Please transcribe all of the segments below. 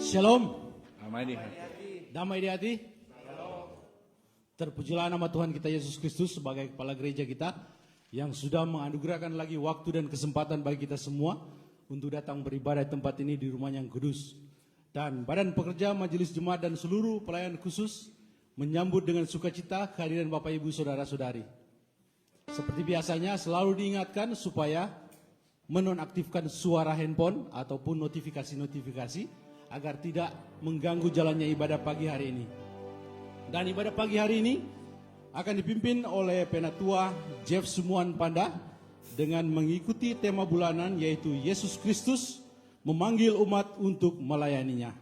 Shalom. Damai di hati. Terpujilah nama Tuhan kita Yesus Kristus sebagai kepala gereja kita yang sudah menganugerahkan lagi waktu dan kesempatan bagi kita semua untuk datang beribadah di tempat ini di rumah yang kudus. Dan badan pekerja, majelis jemaat dan seluruh pelayan khusus menyambut dengan sukacita kehadiran Bapak Ibu Saudara-saudari. Seperti biasanya selalu diingatkan supaya menonaktifkan suara handphone ataupun notifikasi-notifikasi agar tidak mengganggu jalannya ibadah pagi hari ini. Dan ibadah pagi hari ini akan dipimpin oleh Penatua Jeff Sumuan Panda dengan mengikuti tema bulanan yaitu Yesus Kristus memanggil umat untuk melayaninya.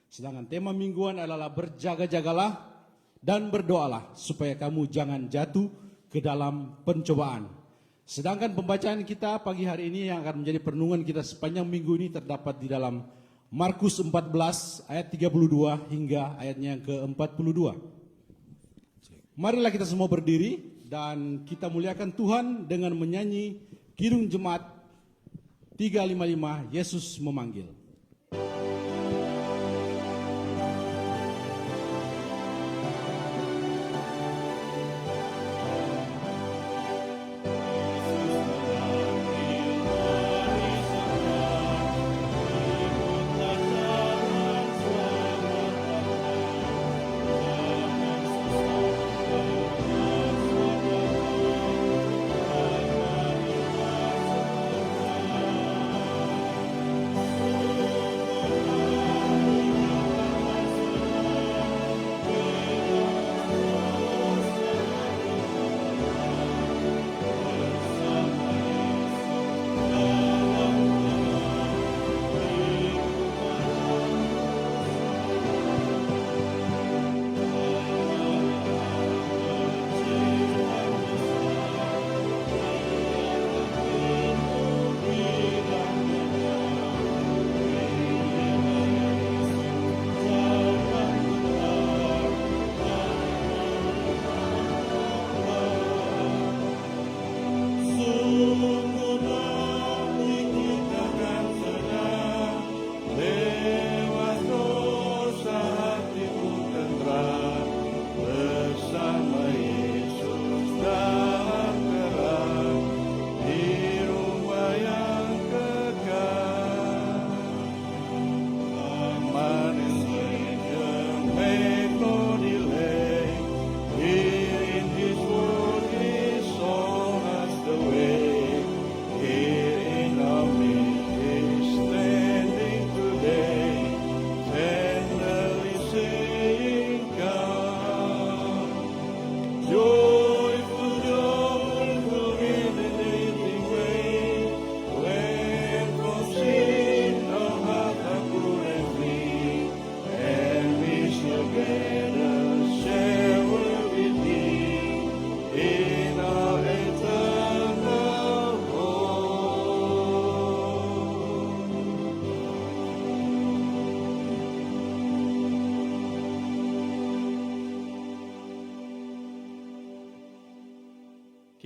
Sedangkan tema mingguan adalah berjaga-jagalah dan berdoalah supaya kamu jangan jatuh ke dalam pencobaan. Sedangkan pembacaan kita pagi hari ini yang akan menjadi perenungan kita sepanjang minggu ini terdapat di dalam Markus 14 ayat 32 hingga ayatnya yang ke-42. Marilah kita semua berdiri dan kita muliakan Tuhan dengan menyanyi Kidung Jemaat 355 Yesus Memanggil.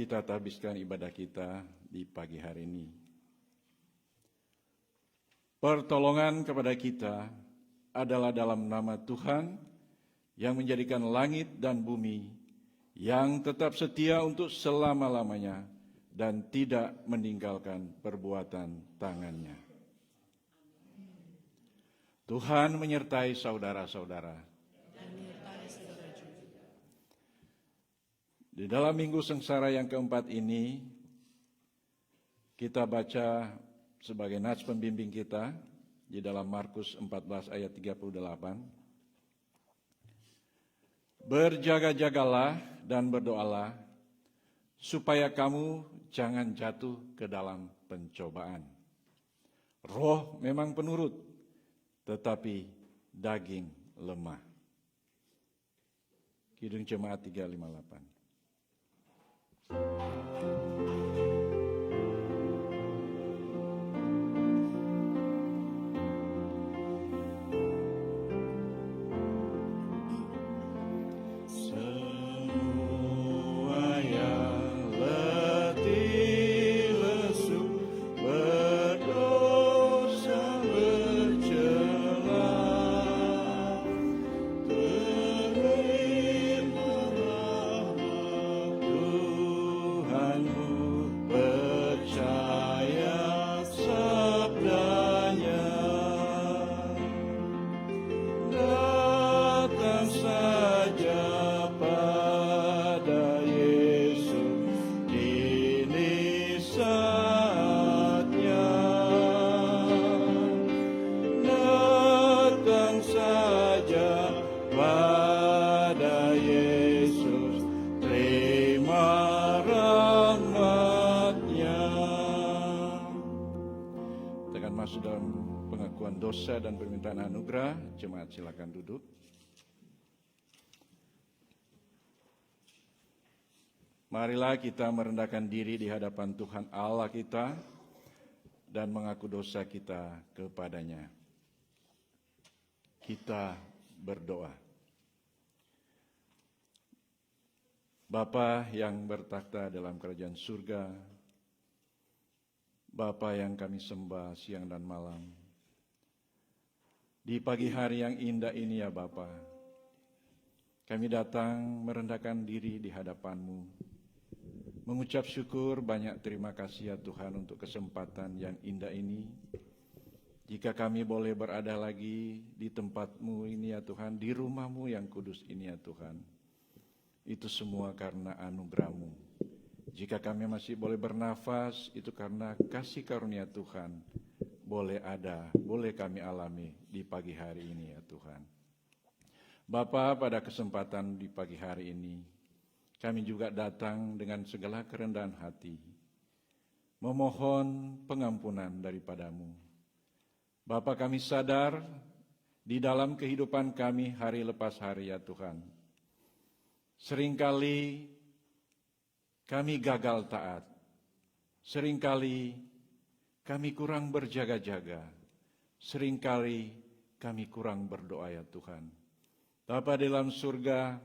Kita habiskan ibadah kita di pagi hari ini. Pertolongan kepada kita adalah dalam nama Tuhan yang menjadikan langit dan bumi, yang tetap setia untuk selama-lamanya dan tidak meninggalkan perbuatan tangannya. Tuhan menyertai saudara-saudara. Di dalam minggu sengsara yang keempat ini, kita baca sebagai nats pembimbing kita di dalam Markus 14 ayat 38. Berjaga-jagalah dan berdoalah, supaya kamu jangan jatuh ke dalam pencobaan. Roh memang penurut, tetapi daging lemah. Kidung Jemaat 358. Berdosa bercela sudah pengakuan dosa dan permintaan anugerah, jemaat silakan duduk. Marilah kita merendahkan diri di hadapan Tuhan Allah kita dan mengaku dosa kita kepadanya. Kita berdoa. Bapa yang bertakhta dalam kerajaan surga, Bapa yang kami sembah siang dan malam, di pagi hari yang indah ini ya Bapa, kami datang merendahkan diri di hadapan-Mu, mengucap syukur banyak terima kasih ya Tuhan untuk kesempatan yang indah ini. Jika kami boleh berada lagi di tempat-Mu ini ya Tuhan, di rumah-Mu yang kudus ini ya Tuhan, itu semua karena anugerah-Mu. Jika kami masih boleh bernafas, itu karena kasih karunia Tuhan boleh ada, boleh kami alami di pagi hari ini ya Tuhan. Bapa, pada kesempatan di pagi hari ini, kami juga datang dengan segala kerendahan hati, memohon pengampunan daripada-Mu. Bapa, kami sadar di dalam kehidupan kami hari lepas hari ya Tuhan, seringkali kami gagal taat, seringkali kami kurang berjaga-jaga, seringkali kami kurang berdoa ya Tuhan. Bapa di dalam surga,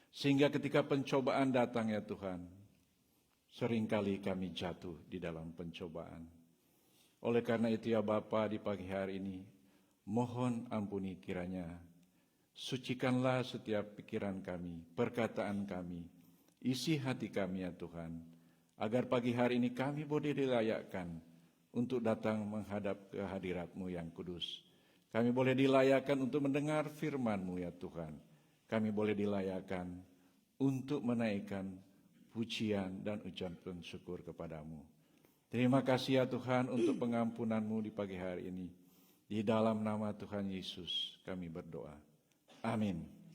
sehingga ketika pencobaan datang ya Tuhan, seringkali kami jatuh di dalam pencobaan. Oleh karena itu ya Bapa, di pagi hari ini, mohon ampuni kiranya. Sucikanlah setiap pikiran kami, perkataan kami, isi hati kami ya Tuhan, agar pagi hari ini kami boleh dilayakkan untuk datang menghadap ke hadirat-Mu yang kudus. Kami boleh dilayakkan untuk mendengar firman-Mu ya Tuhan. Kami boleh dilayakkan untuk menaikkan pujian dan ucapan syukur kepada-Mu. Terima kasih ya Tuhan untuk pengampunan-Mu di pagi hari ini. Di dalam nama Tuhan Yesus kami berdoa. Amin.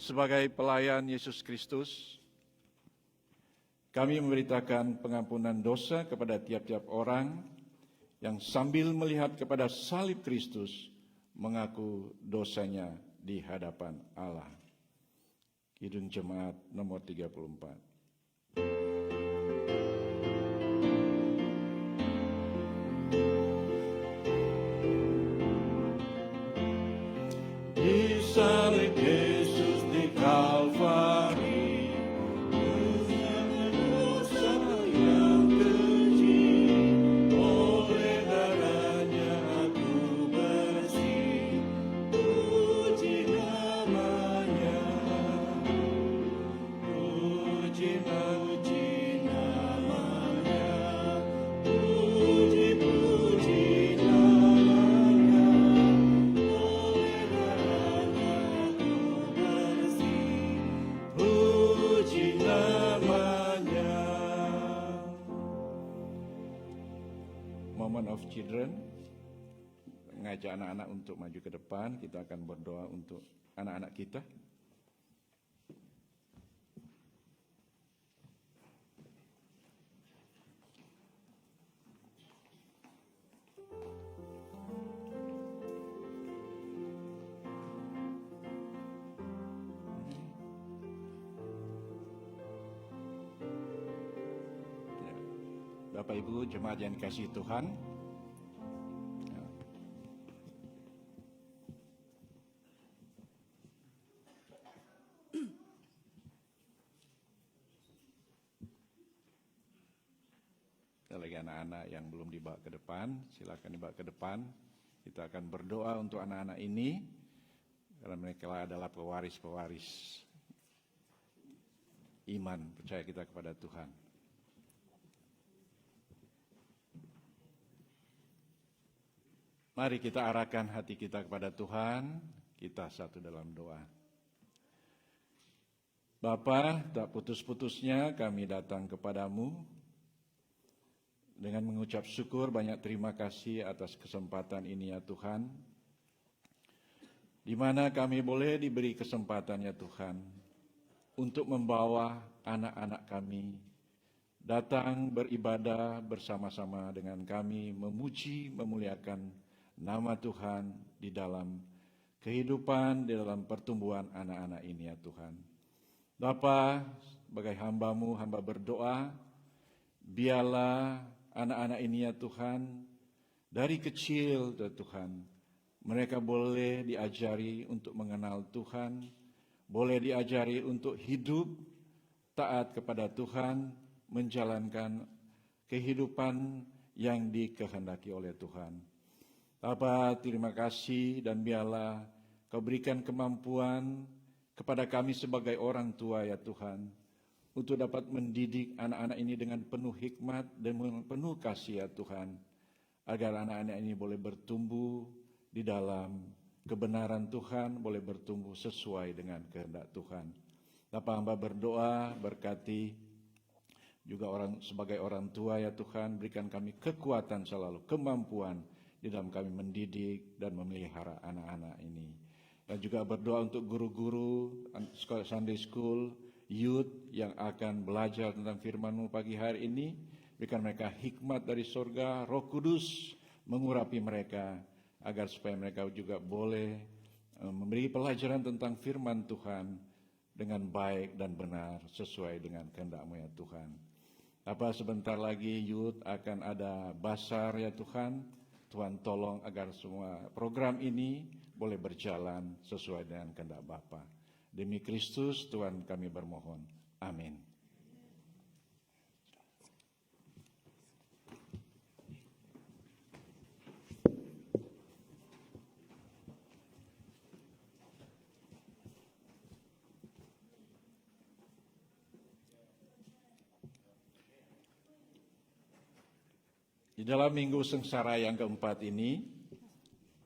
Sebagai pelayan Yesus Kristus, kami memberitakan pengampunan dosa kepada tiap-tiap orang yang sambil melihat kepada salib Kristus mengaku dosanya di hadapan Allah. Kidung Jemaat nomor 34. Di salib Yesus di Kalvari, dosa yang keji, oleh darahnya aku bersih, puji namanya, puji namanya, puji namanya, oleh darahnya aku bersih, puji namanya. Moment of Children, mengajak anak-anak untuk maju ke depan. Kita akan berdoa untuk anak-anak kita. Bapak Ibu jemaat yang dikasihi Tuhan, ada lagi anak-anak yang belum dibawa ke depan, silakan dibawa ke depan. Kita akan berdoa untuk anak-anak ini, karena mereka adalah pewaris-pewaris iman, percaya kita kepada Tuhan. Mari kita arahkan hati kita kepada Tuhan, kita satu dalam doa. Bapa, tak putus-putusnya kami datang kepadamu dengan mengucap syukur, banyak terima kasih atas kesempatan ini ya Tuhan, di mana kami boleh diberi kesempatan ya Tuhan, untuk membawa anak-anak kami datang beribadah bersama-sama dengan kami, memuji, memuliakan nama Tuhan di dalam kehidupan, di dalam pertumbuhan anak-anak ini ya Tuhan. Bapa, sebagai hamba-Mu, hamba berdoa, biarlah anak-anak ini ya Tuhan, dari kecil ya Tuhan, mereka boleh diajari untuk mengenal Tuhan, boleh diajari untuk hidup taat kepada Tuhan, menjalankan kehidupan yang dikehendaki oleh Tuhan. Bapa, terima kasih dan biarlah Kau berikan kemampuan kepada kami sebagai orang tua ya Tuhan, untuk dapat mendidik anak-anak ini dengan penuh hikmat dan penuh kasih ya Tuhan, agar anak-anak ini boleh bertumbuh di dalam kebenaran Tuhan, boleh bertumbuh sesuai dengan kehendak Tuhan. Bapa, hamba berdoa, berkati juga sebagai orang tua ya Tuhan, berikan kami kekuatan selalu, kemampuan di dalam kami mendidik dan memelihara anak-anak ini. Dan juga berdoa untuk guru-guru, Sunday School, youth yang akan belajar tentang firman-Mu pagi hari ini. Berikan mereka hikmat dari surga, Roh Kudus mengurapi mereka, agar supaya mereka juga boleh memberi pelajaran tentang firman Tuhan dengan baik dan benar sesuai dengan kehendak-Mu ya Tuhan. Sebentar lagi youth akan ada basar ya Tuhan. Tuhan tolong agar semua program ini boleh berjalan sesuai dengan kehendak Bapa. Demi Kristus Tuhan kami bermohon. Amin. Di dalam minggu sengsara yang keempat ini,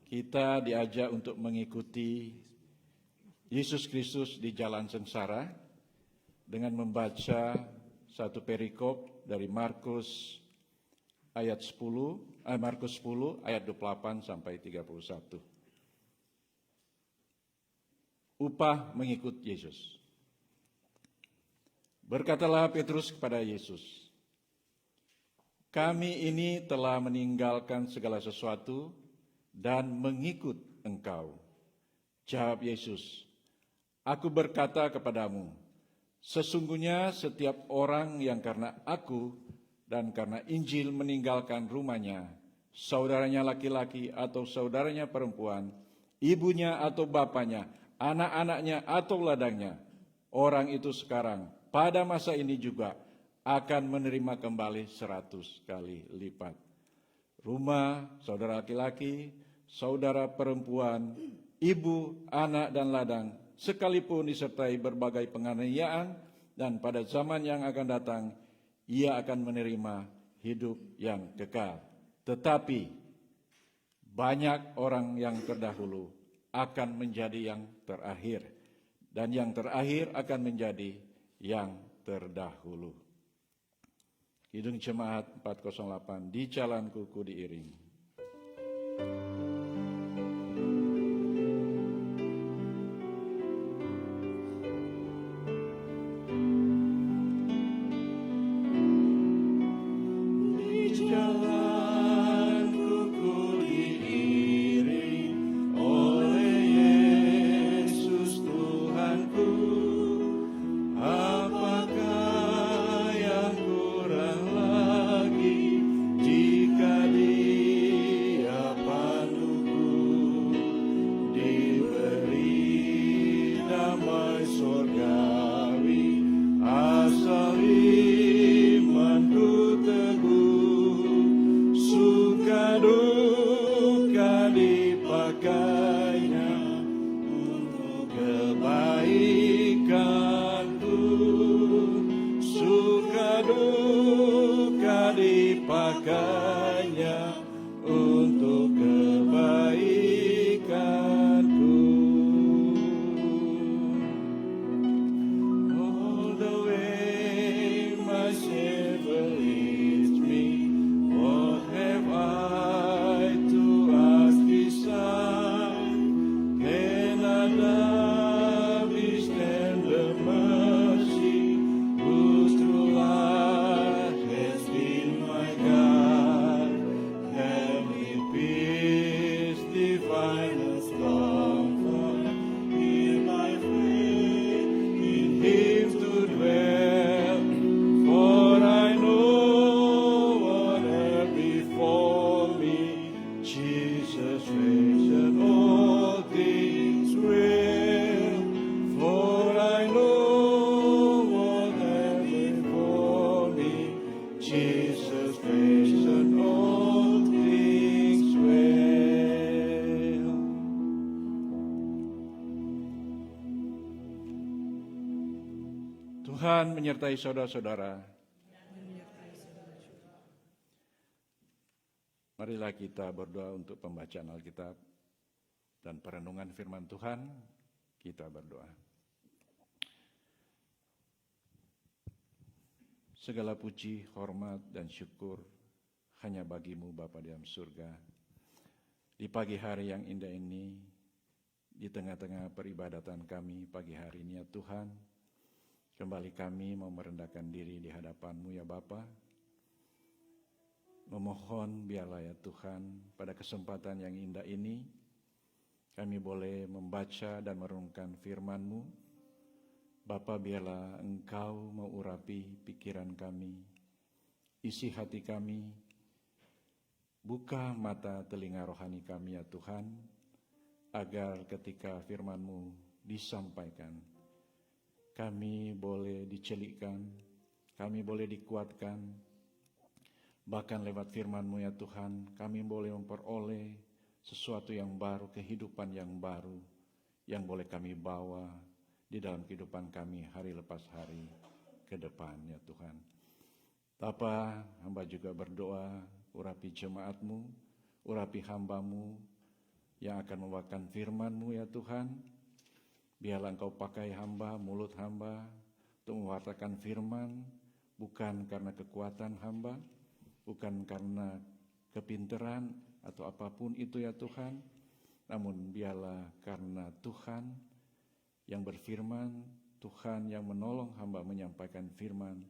kita diajak untuk mengikuti Yesus Kristus di jalan sengsara dengan membaca satu perikop dari Markus 10 ayat 28 sampai 31. Upah mengikut Yesus. Berkatalah Petrus kepada Yesus, kami ini telah meninggalkan segala sesuatu dan mengikut Engkau. Jawab Yesus, aku berkata kepadamu, sesungguhnya setiap orang yang karena aku dan karena Injil meninggalkan rumahnya, saudaranya laki-laki atau saudaranya perempuan, ibunya atau bapaknya, anak-anaknya atau ladangnya, orang itu sekarang pada masa ini juga akan menerima kembali 100 kali lipat. Rumah, saudara laki-laki, saudara perempuan, ibu, anak dan ladang, sekalipun disertai berbagai penganiayaan, dan pada zaman yang akan datang, ia akan menerima hidup yang kekal. Tetapi banyak orang yang terdahulu akan menjadi yang terakhir, dan yang terakhir akan menjadi yang terdahulu. Kidung Jemaat 408, di jalanku ku diiring. Tuhan menyertai saudara-saudara. Marilah kita berdoa untuk pembacaan Alkitab dan perenungan firman Tuhan. Kita berdoa. Segala puji, hormat, dan syukur hanya bagimu Bapa di dalam surga. Di pagi hari yang indah ini, di tengah-tengah peribadatan kami pagi hari ini ya Tuhan, kembali kami mau merendahkan diri di hadapan-Mu ya Bapa. Memohon biarlah ya Tuhan, pada kesempatan yang indah ini, kami boleh membaca dan merenungkan firman-Mu. Bapa, biarlah Engkau mengurapi pikiran kami, isi hati kami, buka mata telinga rohani kami ya Tuhan, agar ketika firman-Mu disampaikan, kami boleh dicelikkan, kami boleh dikuatkan, bahkan lewat firman-Mu ya Tuhan, kami boleh memperoleh sesuatu yang baru, kehidupan yang baru, yang boleh kami bawa di dalam kehidupan kami hari lepas hari ke depan ya Tuhan. Bapa, hamba juga berdoa, urapi jemaat-Mu, urapi hamba-Mu yang akan membawakan firman-Mu ya Tuhan. Biarlah Engkau pakai hamba, mulut hamba untuk mewartakan firman, bukan karena kekuatan hamba, bukan karena kepintaran atau apapun itu ya Tuhan, namun biarlah karena Tuhan yang berfirman, Tuhan yang menolong hamba menyampaikan firman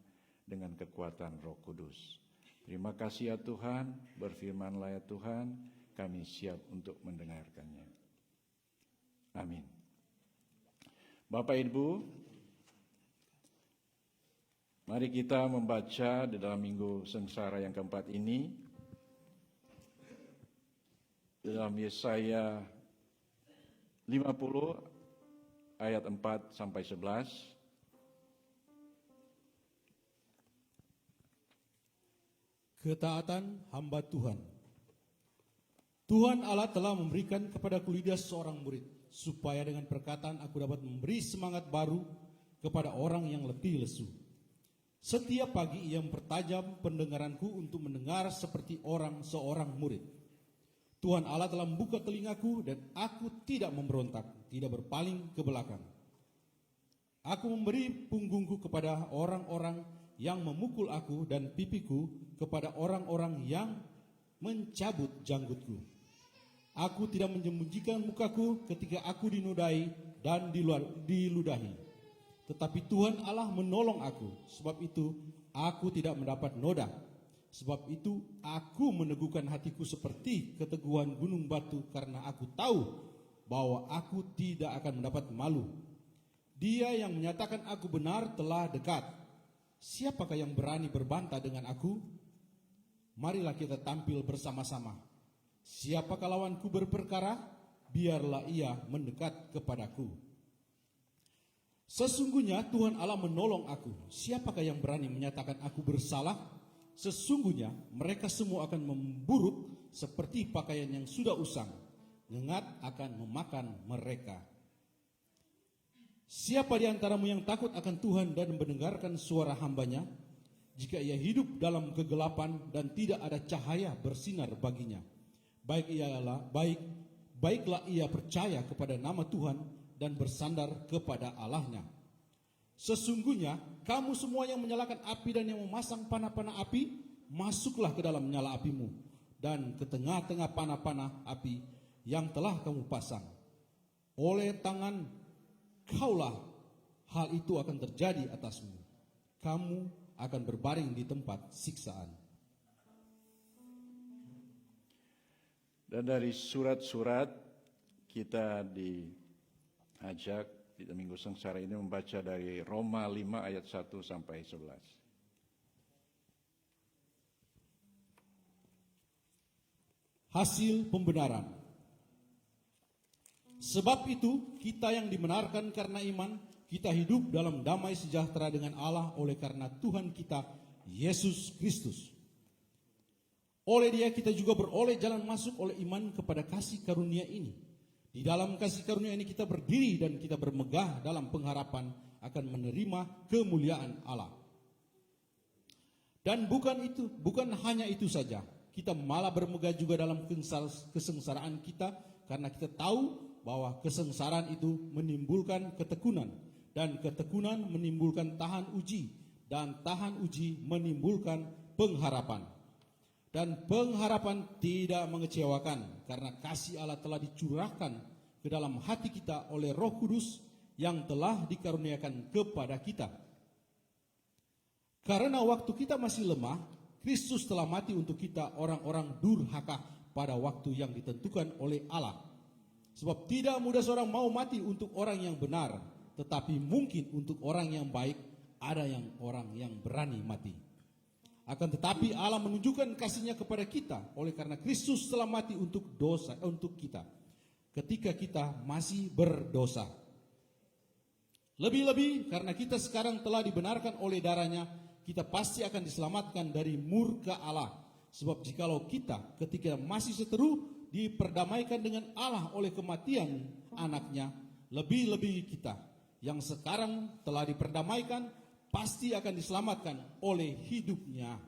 dengan kekuatan Roh Kudus. Terima kasih ya Tuhan, berfirmanlah ya Tuhan, kami siap untuk mendengarkannya. Amin. Bapak Ibu, mari kita membaca di dalam minggu sengsara yang keempat ini, dalam Yesaya 50 ayat 4 sampai 11. Ketaatan hamba Tuhan. Tuhan Allah telah memberikan kepadaku lidah seorang murid, supaya dengan perkataan aku dapat memberi semangat baru kepada orang yang letih lesu. Setiap pagi ia mempertajam pendengaranku untuk mendengar seperti seorang murid. Tuhan Allah telah membuka telingaku dan aku tidak memberontak, tidak berpaling ke belakang. Aku memberi punggungku kepada orang-orang yang memukul aku dan pipiku kepada orang-orang yang mencabut janggutku. Aku tidak menyembunyikan mukaku ketika aku dinodai dan diludahi. Tetapi Tuhan Allah menolong aku, sebab itu aku tidak mendapat noda. Sebab itu aku meneguhkan hatiku seperti keteguhan gunung batu, karena aku tahu bahwa aku tidak akan mendapat malu. Dia yang menyatakan aku benar telah dekat. Siapakah yang berani berbantah dengan aku? Marilah kita tampil bersama-sama. Siapakah lawanku berperkara? Biarlah ia mendekat kepadaku. Sesungguhnya Tuhan Allah menolong aku. Siapakah yang berani menyatakan aku bersalah? Sesungguhnya mereka semua akan memburuk seperti pakaian yang sudah usang. Ngengat akan memakan mereka. Siapa di antaramu yang takut akan Tuhan dan mendengarkan suara hambanya? Jika ia hidup dalam kegelapan dan tidak ada cahaya bersinar baginya, baiklah ia percaya kepada nama Tuhan dan bersandar kepada Allahnya. Sesungguhnya kamu semua yang menyalakan api dan yang memasang panah-panah api, masuklah ke dalam nyala apimu dan ke tengah-tengah panah-panah api yang telah kamu pasang. Oleh tangan kaulah hal itu akan terjadi atasmu. Kamu akan berbaring di tempat siksaan. Dan dari surat-surat kita diajak di Minggu Sengsara ini membaca dari Roma 5 ayat 1 sampai 11. Hasil pembenaran. Sebab itu kita yang dibenarkan karena iman, kita hidup dalam damai sejahtera dengan Allah oleh karena Tuhan kita Yesus Kristus. Oleh Dia kita juga beroleh jalan masuk oleh iman kepada kasih karunia ini. Di dalam kasih karunia ini kita berdiri dan kita bermegah dalam pengharapan akan menerima kemuliaan Allah. Dan bukan hanya itu saja, kita malah bermegah juga dalam kesengsaraan kita, karena kita tahu bahwa kesengsaraan itu menimbulkan ketekunan, dan ketekunan menimbulkan tahan uji, dan tahan uji menimbulkan pengharapan. Dan pengharapan tidak mengecewakan, karena kasih Allah telah dicurahkan ke dalam hati kita oleh Roh Kudus yang telah dikaruniakan kepada kita. Karena waktu kita masih lemah, Kristus telah mati untuk kita orang-orang durhaka pada waktu yang ditentukan oleh Allah. Sebab tidak mudah seorang mau mati untuk orang yang benar, tetapi mungkin untuk orang yang baik ada orang yang berani mati. Akan tetapi Allah menunjukkan kasih-Nya kepada kita oleh karena Kristus telah mati untuk kita ketika kita masih berdosa. Lebih-lebih karena kita sekarang telah dibenarkan oleh darah-Nya, kita pasti akan diselamatkan dari murka Allah. Sebab jikalau kita ketika masih seteru diperdamaikan dengan Allah oleh kematian anaknya, lebih-lebih kita yang sekarang telah diperdamaikan pasti akan diselamatkan oleh hidupnya.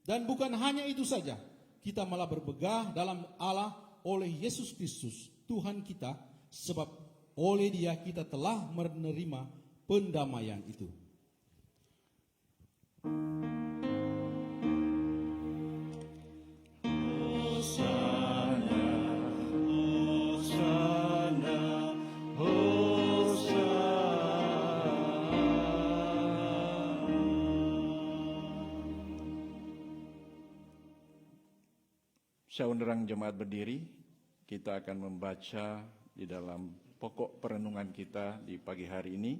Dan bukan hanya itu saja, kita malah bermegah dalam Allah oleh Yesus Kristus Tuhan kita, sebab oleh Dia kita telah menerima pendamaian itu. Saudara jemaat berdiri, kita akan membaca di dalam pokok perenungan kita di pagi hari ini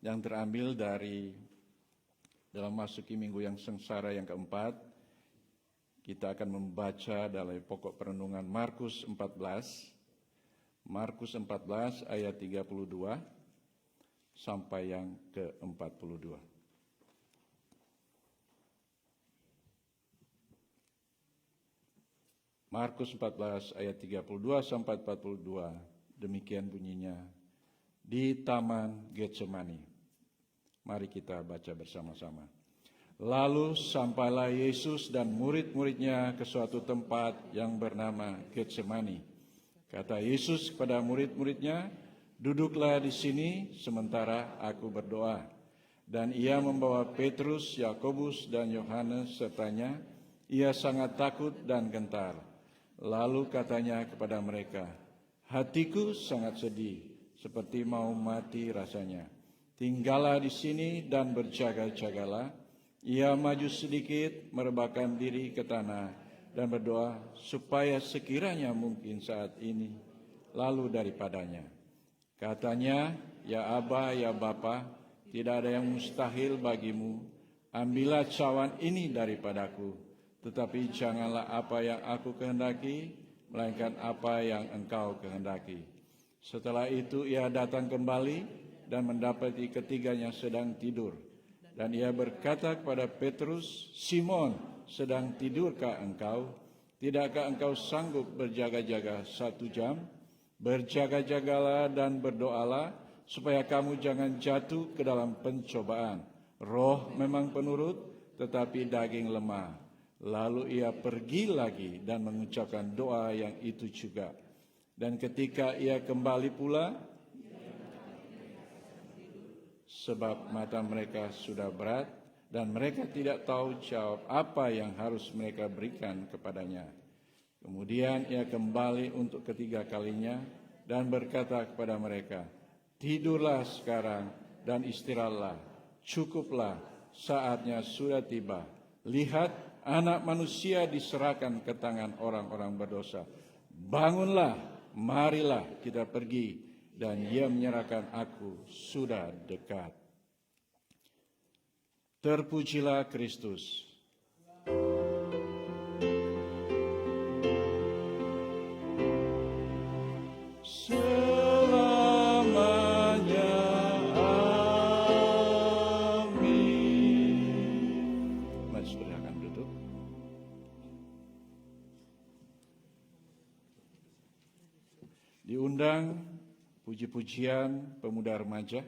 yang terambil dari dalam masuki minggu yang sengsara yang keempat. Kita akan membaca dalam pokok perenungan Markus 14 ayat 32 sampai yang ke-42. Markus 14 ayat 32 sampai 42, demikian bunyinya. Di Taman Getsemani. Mari kita baca bersama-sama. Lalu sampailah Yesus dan murid-muridnya ke suatu tempat yang bernama Getsemani. Kata Yesus kepada murid-muridnya, duduklah di sini sementara aku berdoa. Dan ia membawa Petrus, Yakobus, dan Yohanes sertanya. Ia sangat takut dan gentar. Lalu katanya kepada mereka, hatiku sangat sedih, seperti mau mati rasanya. Tinggallah di sini dan berjaga-jagalah. Ia maju sedikit, merebahkan diri ke tanah, dan berdoa supaya sekiranya mungkin saat ini lalu daripadanya. Katanya, ya Aba, ya Bapa, tidak ada yang mustahil bagimu. Ambillah cawan ini daripadaku. Tetapi janganlah apa yang aku kehendaki, melainkan apa yang engkau kehendaki. Setelah itu ia datang kembali dan mendapati ketiganya sedang tidur. Dan ia berkata kepada Petrus, Simon, sedang tidurkah engkau? Tidakkah engkau sanggup berjaga-jaga 1 jam? Berjaga-jagalah dan berdoalah, supaya kamu jangan jatuh ke dalam pencobaan. Roh memang penurut, tetapi daging lemah. Lalu ia pergi lagi dan mengucapkan doa yang itu juga. Dan ketika ia kembali pula, sebab mata mereka sudah berat dan mereka tidak tahu jawab apa yang harus mereka berikan kepadanya. Kemudian ia kembali untuk ketiga kalinya dan berkata kepada mereka, tidurlah sekarang dan istirahatlah, cukuplah, saatnya sudah tiba. Lihat, Anak Manusia diserahkan ke tangan orang-orang berdosa. Bangunlah, marilah kita pergi, dan ia menyerahkan aku sudah dekat. Terpujilah Kristus. Diundang puji-pujian pemuda remaja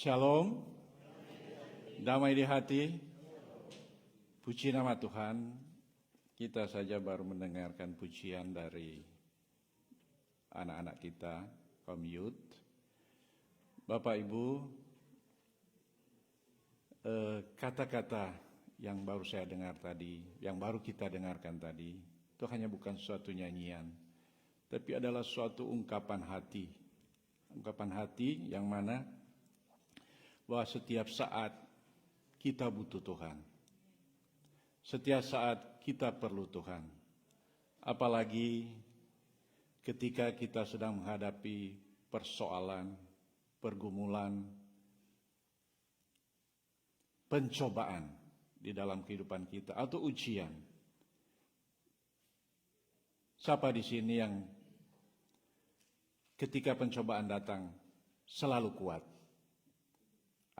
Shalom, damai di hati, puji nama Tuhan. Kita saja baru mendengarkan pujian dari anak-anak kita, kaum youth. Bapak Ibu, kata-kata yang baru saya dengar tadi, yang baru kita dengarkan tadi, itu hanya bukan suatu nyanyian, tapi adalah suatu ungkapan hati. Ungkapan hati yang mana bahwa setiap saat kita butuh Tuhan. Setiap saat kita perlu Tuhan. Apalagi ketika kita sedang menghadapi persoalan, pergumulan, pencobaan di dalam kehidupan kita atau ujian. Siapa di sini yang ketika pencobaan datang selalu kuat?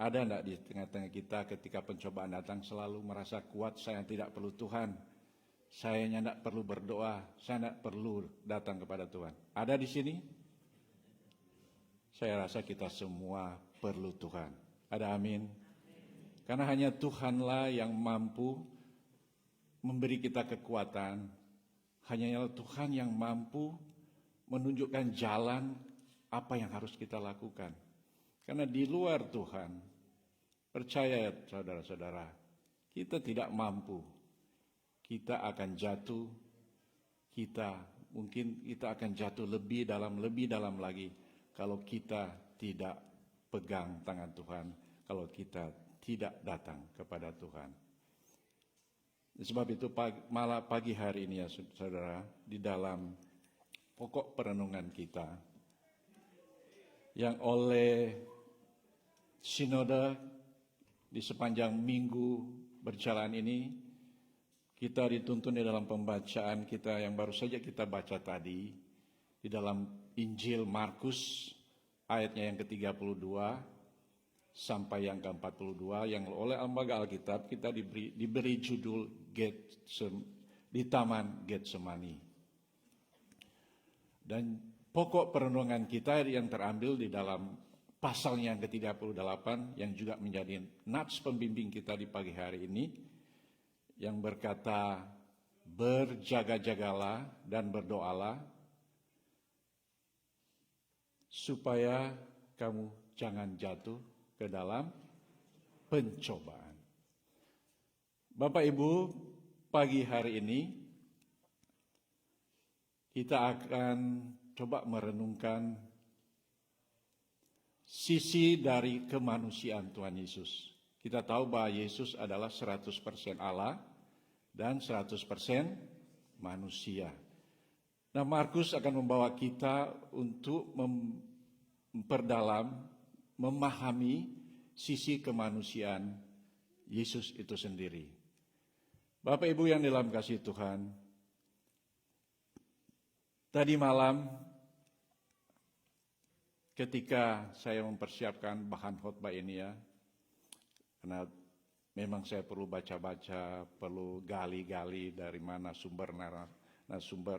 Ada enggak di tengah-tengah kita ketika pencobaan datang selalu merasa kuat, saya tidak perlu Tuhan, saya tidak perlu berdoa, saya tidak perlu datang kepada Tuhan? Ada di sini? Saya rasa kita semua perlu Tuhan. Ada amin? Karena hanya Tuhanlah yang mampu memberi kita kekuatan. Hanya Tuhan yang mampu menunjukkan jalan apa yang harus kita lakukan. Karena di luar Tuhan, percaya saudara-saudara, kita tidak mampu. Kita akan jatuh, mungkin kita akan jatuh lebih dalam lagi kalau kita tidak pegang tangan Tuhan, kalau kita tidak datang kepada Tuhan. Sebab itu malah pagi hari ini ya saudara, di dalam pokok perenungan kita yang oleh sinode di sepanjang minggu berjalan ini, kita dituntun di dalam pembacaan kita yang baru saja kita baca tadi di dalam Injil Markus ayatnya yang ke-32 sampai yang ke-42, yang oleh lembaga Alkitab kita diberi judul di Taman Getsemani. Dan pokok perenungan kita yang terambil di dalam pasalnya yang ke-38 yang juga menjadi nats pembimbing kita di pagi hari ini, yang berkata, berjaga-jagalah dan berdoalah supaya kamu jangan jatuh ke dalam pencobaan. Bapak Ibu, pagi hari ini kita akan coba merenungkan sisi dari kemanusiaan Tuhan Yesus. Kita tahu bahwa Yesus adalah 100% Allah dan 100% manusia. Nah, Markus akan membawa kita untuk memperdalam, memahami sisi kemanusiaan Yesus itu sendiri. Bapak Ibu yang dalam kasih Tuhan, tadi malam ketika saya mempersiapkan bahan khotbah ini ya, karena memang saya perlu baca-baca, perlu gali-gali dari mana sumber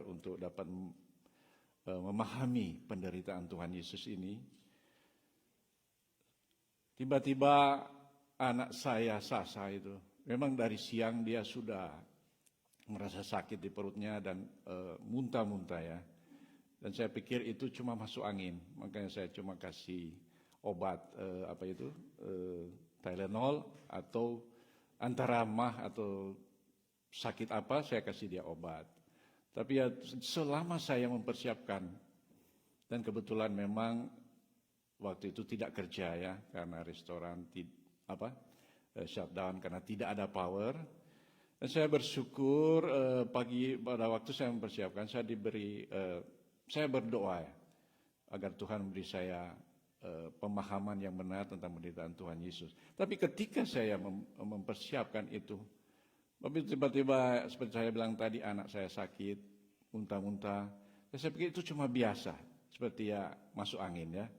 untuk dapat memahami penderitaan Tuhan Yesus ini. Tiba-tiba anak saya, Sasa itu, memang dari siang dia sudah merasa sakit di perutnya dan muntah-muntah ya. Dan saya pikir itu cuma masuk angin, makanya saya cuma kasih obat Tylenol atau antara mah atau sakit apa saya kasih dia obat. Tapi ya selama saya mempersiapkan, dan kebetulan memang waktu itu tidak kerja ya karena restoran shutdown karena tidak ada power. Dan saya bersyukur pagi pada waktu saya mempersiapkan saya berdoa ya, agar Tuhan memberi saya pemahaman yang benar tentang penderitaan Tuhan Yesus. Tapi ketika saya mempersiapkan itu, tiba-tiba seperti saya bilang tadi, anak saya sakit, muntah-muntah. Saya pikir itu cuma biasa, seperti ya masuk angin ya.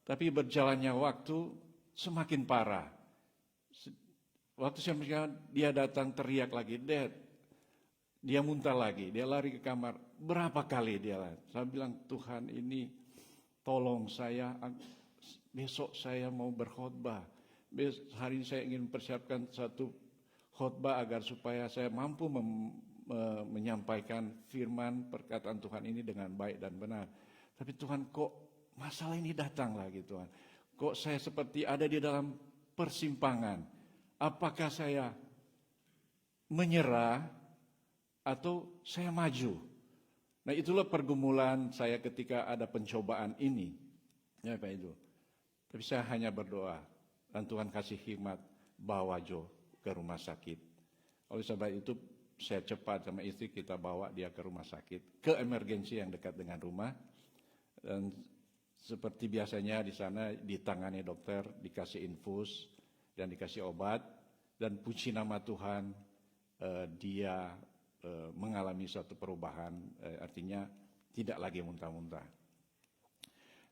Tapi berjalannya waktu semakin parah. Waktu saya melihat dia datang teriak lagi, Dad. Dia muntah lagi, dia lari ke kamar. Berapa kali dia lari? Saya bilang, Tuhan ini tolong saya besok saya mau berkhotbah. Hari ini saya ingin mempersiapkan satu khotbah agar supaya saya mampu menyampaikan firman perkataan Tuhan ini dengan baik dan benar. Tapi Tuhan, kok masalah ini datang lagi Tuhan? Kok saya seperti ada di dalam persimpangan? Apakah saya menyerah atau saya maju? Nah, itulah pergumulan saya ketika ada pencobaan ini. Ya Pak itu. Tapi saya hanya berdoa dan Tuhan kasih hikmat, bawa Jo ke rumah sakit. Oleh sebab itu saya cepat sama istri kita bawa dia ke rumah sakit, ke emergensi yang dekat dengan rumah. Dan seperti biasanya di sana ditangani dokter, dikasih infus dan dikasih obat, dan puji nama Tuhan dia mengalami suatu perubahan, artinya tidak lagi muntah-muntah.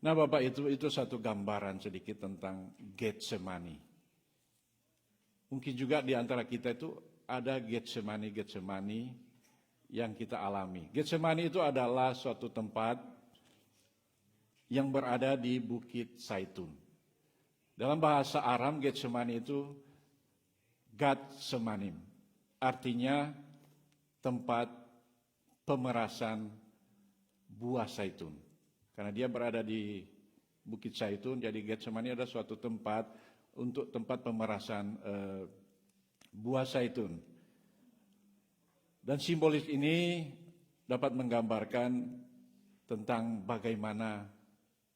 Nah Bapak, itu satu gambaran sedikit tentang Getsemani. Mungkin juga di antara kita itu ada Getsemani yang kita alami. Getsemani itu adalah suatu tempat yang berada di Bukit Zaitun. Dalam bahasa Aram, Getsemani itu Gatsemanim, artinya tempat pemerasan buah zaitun. Karena dia berada di Bukit Zaitun, jadi Getsemani adalah suatu tempat untuk tempat pemerasan buah zaitun. Dan simbolis ini dapat menggambarkan tentang bagaimana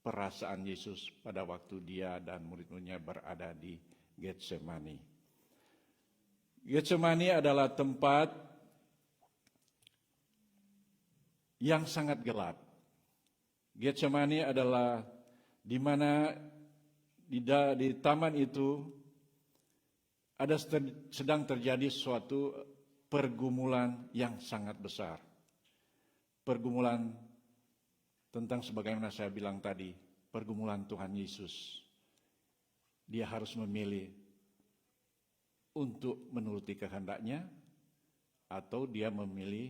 perasaan Yesus pada waktu dia dan murid-muridnya berada di Getsemani. Getsemani adalah tempat yang sangat gelap. Getsemani adalah di mana di taman itu ada sedang terjadi suatu pergumulan yang sangat besar. Pergumulan tentang sebagaimana saya bilang tadi, pergumulan Tuhan Yesus. Dia harus memilih untuk menuruti kehendaknya atau dia memilih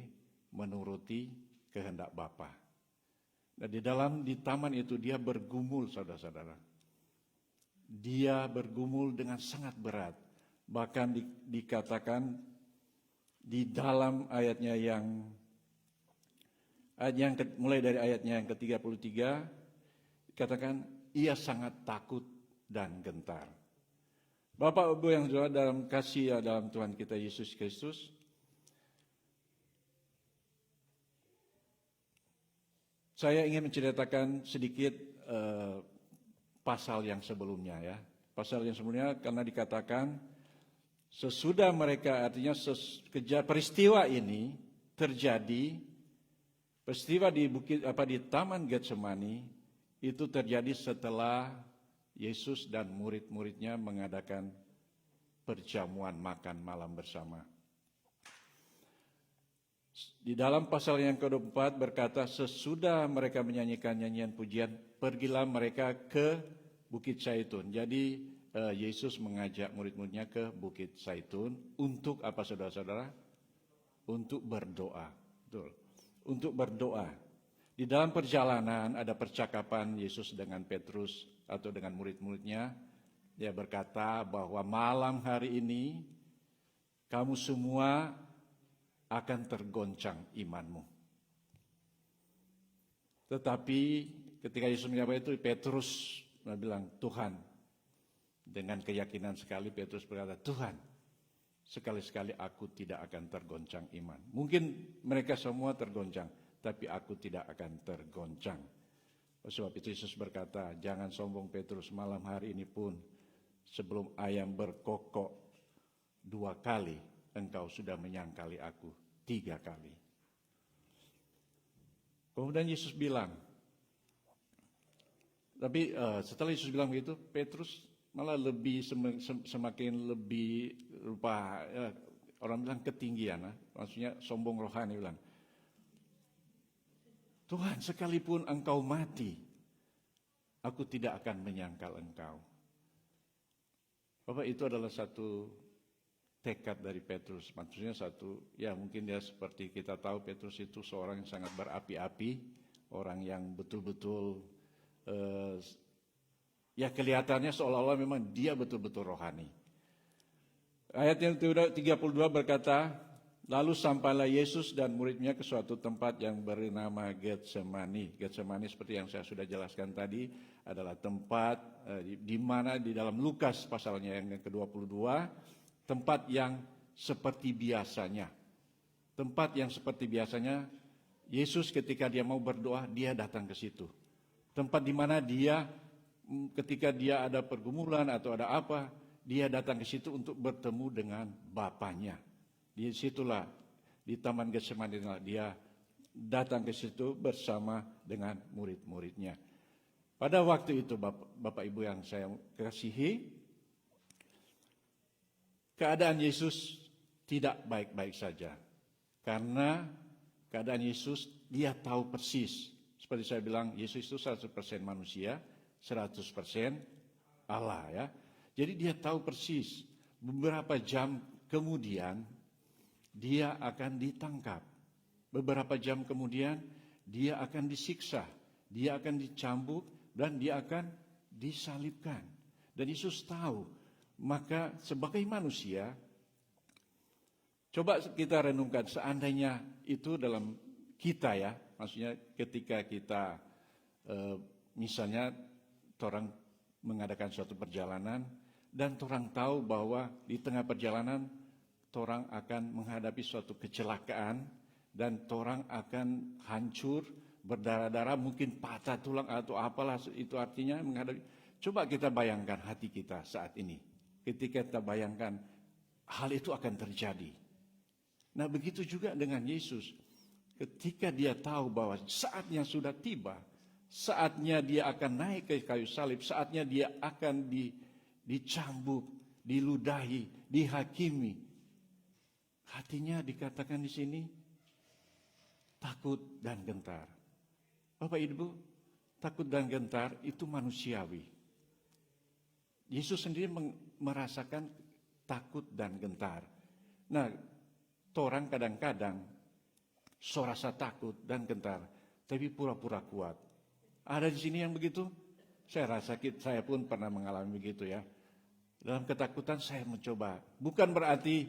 menuruti kehendak Bapa. Dan di taman itu dia bergumul, saudara-saudara. Dia bergumul dengan sangat berat. Bahkan dikatakan di dalam ayatnya mulai dari ayatnya yang ke-33 dikatakan ia sangat takut dan gentar. Bapak Ibu yang saudara dalam kasih dalam Tuhan kita Yesus Kristus, saya ingin menceritakan sedikit pasal yang sebelumnya ya. Pasal yang sebelumnya karena dikatakan sesudah mereka, artinya peristiwa ini terjadi, peristiwa di Taman Getsemani itu terjadi setelah Yesus dan murid-muridnya mengadakan perjamuan makan malam bersama. Di dalam pasal yang ke-24 berkata, sesudah mereka menyanyikan nyanyian pujian, pergilah mereka ke Bukit Zaitun. Jadi Yesus mengajak murid-muridnya ke Bukit Zaitun untuk apa saudara-saudara? Untuk berdoa. Betul. Untuk berdoa. Di dalam perjalanan ada percakapan Yesus dengan Petrus atau dengan murid-muridnya. Dia berkata bahwa malam hari ini kamu semua akan tergoncang imanmu. Tetapi ketika Yesus menjawab itu, Petrus bilang, Tuhan, dengan keyakinan sekali Petrus berkata, Tuhan, sekali-sekali aku tidak akan tergoncang iman. Mungkin mereka semua tergoncang, tapi aku tidak akan tergoncang. Sebab itu Yesus berkata, jangan sombong Petrus, malam hari ini pun sebelum ayam berkokok 2 kali, engkau sudah menyangkali aku 3 kali. Kemudian Yesus bilang, tapi setelah Yesus bilang begitu, Petrus malah semakin lebih rupa, orang bilang ketinggian, maksudnya sombong rohani, bilang, Tuhan, sekalipun engkau mati, aku tidak akan menyangkal engkau. Bapak, itu adalah satu tekad dari Petrus. Maksudnya mungkin dia seperti kita tahu Petrus itu seorang yang sangat berapi-api, orang yang betul-betul Ya kelihatannya seolah-olah memang dia betul-betul rohani. Ayat yang 32 berkata, lalu sampailah Yesus dan muridnya ke suatu tempat yang bernama Getsemani. Getsemani seperti yang saya sudah jelaskan tadi adalah tempat di mana di dalam Lukas pasalnya yang ke-22, tempat yang seperti biasanya. Tempat yang seperti biasanya, Yesus ketika dia mau berdoa, dia datang ke situ. Tempat di mana dia ketika dia ada pergumulan atau ada apa, dia datang ke situ untuk bertemu dengan Bapanya. Di situlah, di Taman Getsemani dia datang ke situ bersama dengan murid-muridnya. Pada waktu itu Bapak Ibu yang saya kasihi, keadaan Yesus tidak baik-baik saja. Karena keadaan Yesus, dia tahu persis. Seperti saya bilang, Yesus itu 100% manusia, 100% Allah ya. Jadi dia tahu persis beberapa jam kemudian dia akan ditangkap. Beberapa jam kemudian dia akan disiksa, dia akan dicambuk dan dia akan disalibkan. Dan Yesus tahu, maka sebagai manusia, coba kita renungkan seandainya itu dalam kita ya, maksudnya ketika kita misalnya orang mengadakan suatu perjalanan dan orang tahu bahwa di tengah perjalanan orang akan menghadapi suatu kecelakaan dan orang akan hancur, berdarah-darah, mungkin patah tulang atau apalah itu artinya menghadapi. Coba kita bayangkan hati kita saat ini. Ketika kita bayangkan hal itu akan terjadi. Nah begitu juga dengan Yesus. Ketika dia tahu bahwa saatnya sudah tiba, saatnya dia akan naik ke kayu salib, saatnya dia akan dicambuk, diludahi, dihakimi. Hatinya dikatakan di sini takut dan gentar. Bapak Ibu, takut dan gentar itu manusiawi. Yesus sendiri merasakan takut dan gentar. Nah, orang kadang-kadang rasa takut dan gentar, tapi pura-pura kuat. Ada di sini yang begitu? Saya rasa saya pun pernah mengalami begitu ya. Dalam ketakutan saya mencoba. Bukan berarti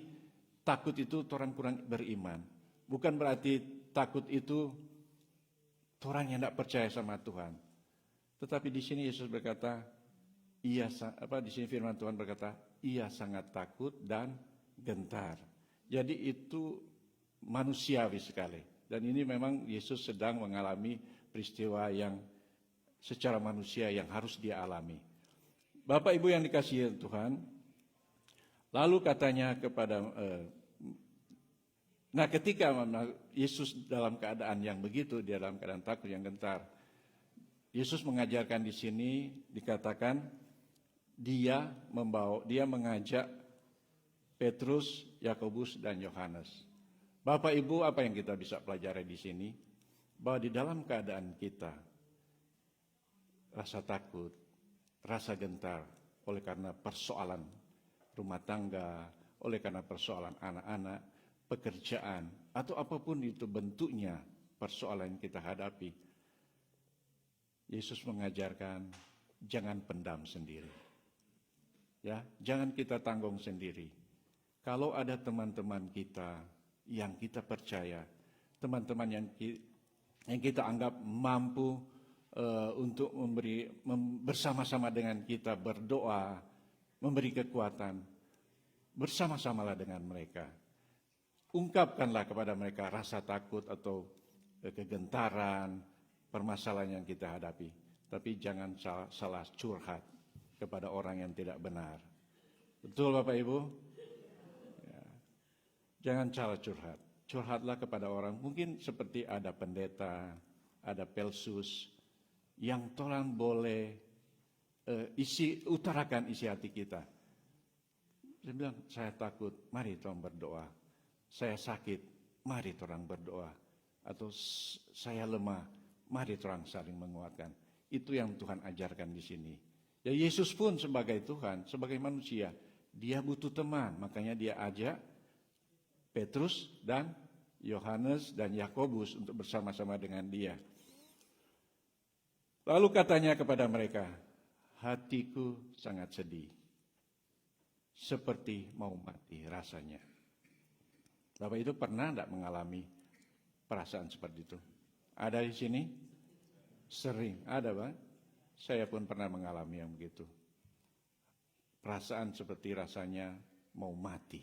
takut itu orang kurang beriman. Bukan berarti takut itu orang yang tidak percaya sama Tuhan. Tetapi di sini Yesus berkata, di sini firman Tuhan berkata, ia sangat takut dan gentar. Jadi itu manusiawi sekali. Dan ini memang Yesus sedang mengalami peristiwa yang secara manusia yang harus dia alami. Bapak Ibu yang dikasihi Tuhan, lalu katanya kepada, ketika Yesus dalam keadaan yang begitu, dia dalam keadaan takut yang gentar, Yesus mengajarkan di sini dikatakan dia mengajak Petrus, Yakobus dan Yohanes. Bapak Ibu, apa yang kita bisa pelajari di sini? Bahwa di dalam keadaan kita rasa takut, rasa gentar oleh karena persoalan rumah tangga, oleh karena persoalan anak-anak, pekerjaan, atau apapun itu bentuknya persoalan yang kita hadapi. Yesus mengajarkan jangan pendam sendiri. Ya, jangan kita tanggung sendiri. Kalau ada teman-teman kita yang kita percaya, teman-teman yang kita anggap mampu untuk bersama-sama dengan kita berdoa, memberi kekuatan, bersama-samalah dengan mereka. Ungkapkanlah kepada mereka rasa takut atau kegentaran, permasalahan yang kita hadapi. Tapi jangan salah curhat kepada orang yang tidak benar. Betul Bapak Ibu? Ya. Jangan salah curhat. Curhatlah kepada orang, mungkin seperti ada pendeta, ada pelsus, yang orang boleh utarakan isi hati kita. Saya bilang, saya takut, mari orang berdoa. Saya sakit, mari orang berdoa. Atau saya lemah, mari orang saling menguatkan. Itu yang Tuhan ajarkan di sini. Ya Yesus pun sebagai Tuhan, sebagai manusia, dia butuh teman. Makanya dia ajak Petrus dan Yohanes dan Yakobus untuk bersama-sama dengan dia. Lalu katanya kepada mereka, hatiku sangat sedih, seperti mau mati rasanya. Bapak itu pernah tidak mengalami perasaan seperti itu? Ada di sini? Sering, ada Pak. Saya pun pernah mengalami yang begitu. Perasaan seperti rasanya mau mati.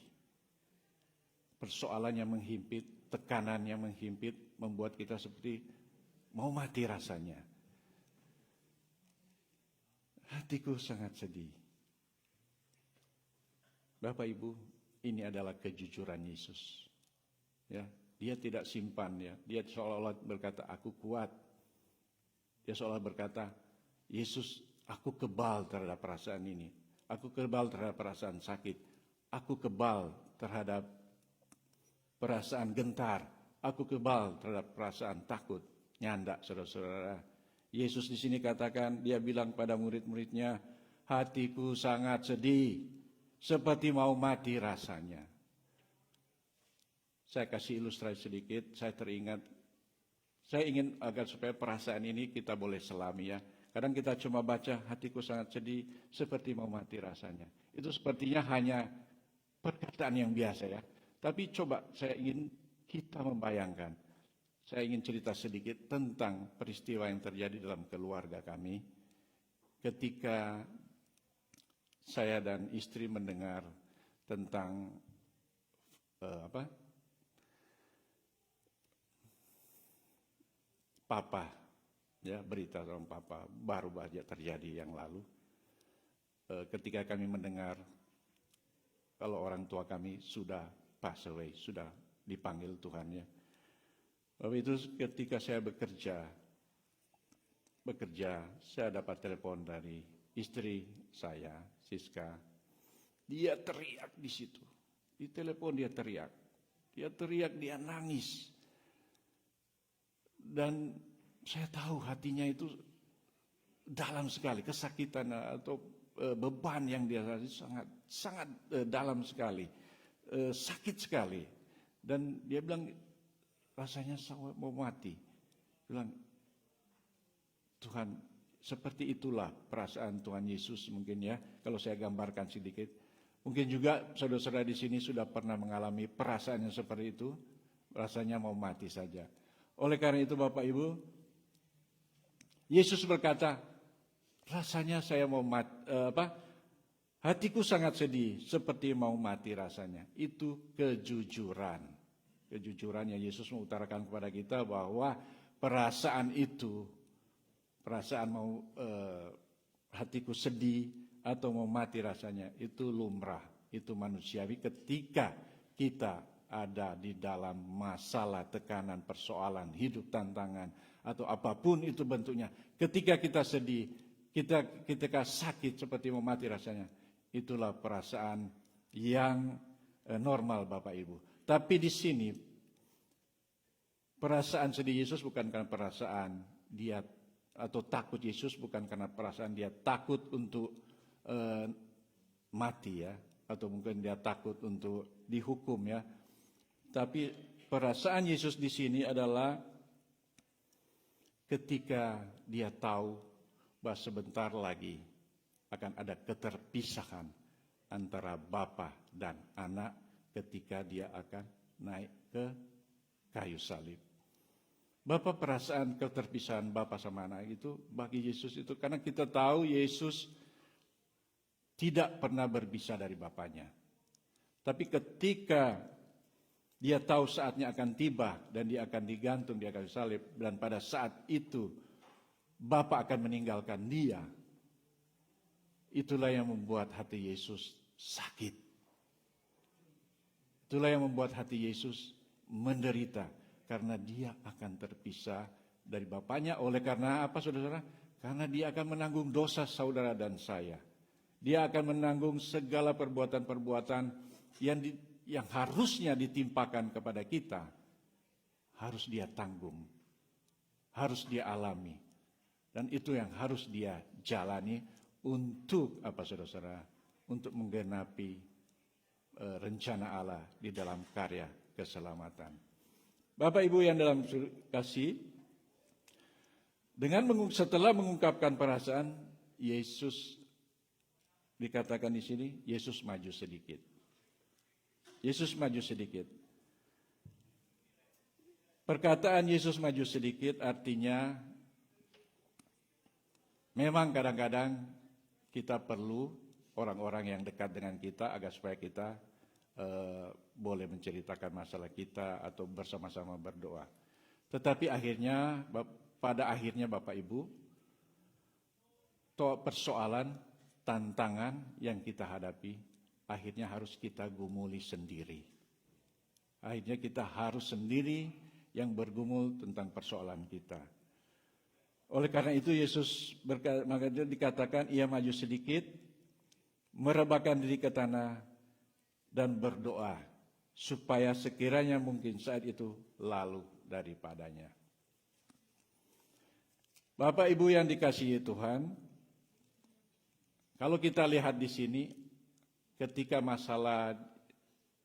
Persoalannya menghimpit, tekanannya menghimpit, membuat kita seperti mau mati rasanya. Hatiku sangat sedih. Bapak Ibu, ini adalah kejujuran Yesus. Ya, dia tidak simpan ya. Dia seolah-olah berkata, aku kuat. Dia seolah berkata, Yesus, aku kebal terhadap perasaan ini. Aku kebal terhadap perasaan sakit. Aku kebal terhadap perasaan gentar. Aku kebal terhadap perasaan takut. Nyanda, saudara-saudara. Yesus di sini katakan, dia bilang pada murid-muridnya, hatiku sangat sedih, seperti mau mati rasanya. Saya kasih ilustrasi sedikit, saya teringat, saya ingin agar supaya perasaan ini kita boleh selami ya. Kadang kita cuma baca, hatiku sangat sedih, seperti mau mati rasanya. Itu sepertinya hanya perkataan yang biasa ya. Tapi coba saya ingin kita membayangkan. Saya ingin cerita sedikit tentang peristiwa yang terjadi dalam keluarga kami. Ketika saya dan istri mendengar tentang Papa, ya berita tentang Papa baru saja terjadi yang lalu. Ketika kami mendengar kalau orang tua kami sudah pass away, sudah dipanggil Tuhannya. Lalu itu ketika saya bekerja, saya dapat telepon dari istri saya, Siska. Dia teriak di situ. Di telepon dia teriak. Dia nangis. Dan saya tahu hatinya itu dalam sekali, kesakitan atau beban yang dia rasakan sangat dalam sekali, sakit sekali. Dan dia bilang rasanya mau mati. Bilang, Tuhan, seperti itulah perasaan Tuhan Yesus mungkin ya, kalau saya gambarkan sedikit. Mungkin juga saudara-saudara di sini sudah pernah mengalami perasaan yang seperti itu, rasanya mau mati saja. Oleh karena itu Bapak Ibu, Yesus berkata, rasanya saya mau mati, hatiku sangat sedih, seperti mau mati rasanya. Itu kejujuran. Kejujurannya Yesus mengutarakan kepada kita bahwa perasaan itu, perasaan mau hatiku sedih atau mau mati rasanya, itu lumrah, itu manusiawi ketika kita ada di dalam masalah, tekanan, persoalan, hidup, tantangan, atau apapun itu bentuknya. Ketika kita sedih, ketika sakit seperti mau mati rasanya, itulah perasaan yang normal Bapak Ibu. Tapi di sini, perasaan sedih Yesus bukan karena perasaan dia, atau takut Yesus bukan karena perasaan dia takut untuk mati ya, atau mungkin dia takut untuk dihukum ya. Tapi perasaan Yesus di sini adalah ketika dia tahu bahwa sebentar lagi akan ada keterpisahan antara bapa dan anak ketika dia akan naik ke kayu salib. Bapak, perasaan keterpisahan bapa sama anak itu bagi Yesus itu, karena kita tahu Yesus tidak pernah berpisah dari bapaknya. Tapi ketika dia tahu saatnya akan tiba dan dia akan digantung di kayu salib, dan pada saat itu Bapa akan meninggalkan dia. Itulah yang membuat hati Yesus sakit. Itulah yang membuat hati Yesus menderita karena dia akan terpisah dari Bapaknya. Oleh karena apa, saudara? Karena dia akan menanggung dosa saudara dan saya. Dia akan menanggung segala perbuatan-perbuatan yang harusnya ditimpakan kepada kita, harus dia tanggung, harus dia alami. Dan itu yang harus dia jalani untuk apa, saudara-saudara? Untuk menggenapi rencana Allah di dalam karya keselamatan. Bapak Ibu yang dalam kasih, setelah mengungkapkan perasaan, Yesus dikatakan di sini, Yesus maju sedikit. Yesus maju sedikit. Perkataan Yesus maju sedikit artinya memang kadang-kadang kita perlu orang-orang yang dekat dengan kita agar supaya kita boleh menceritakan masalah kita atau bersama-sama berdoa. Tetapi pada akhirnya Bapak Ibu, persoalan, tantangan yang kita hadapi, akhirnya harus kita gumuli sendiri. Akhirnya kita harus sendiri yang bergumul tentang persoalan kita. Oleh karena itu Yesus maka dikatakan ia maju sedikit, merebahkan diri ke tanah dan berdoa supaya sekiranya mungkin saat itu lalu daripadanya. Bapak Ibu yang dikasihi Tuhan, kalau kita lihat di sini, ketika masalah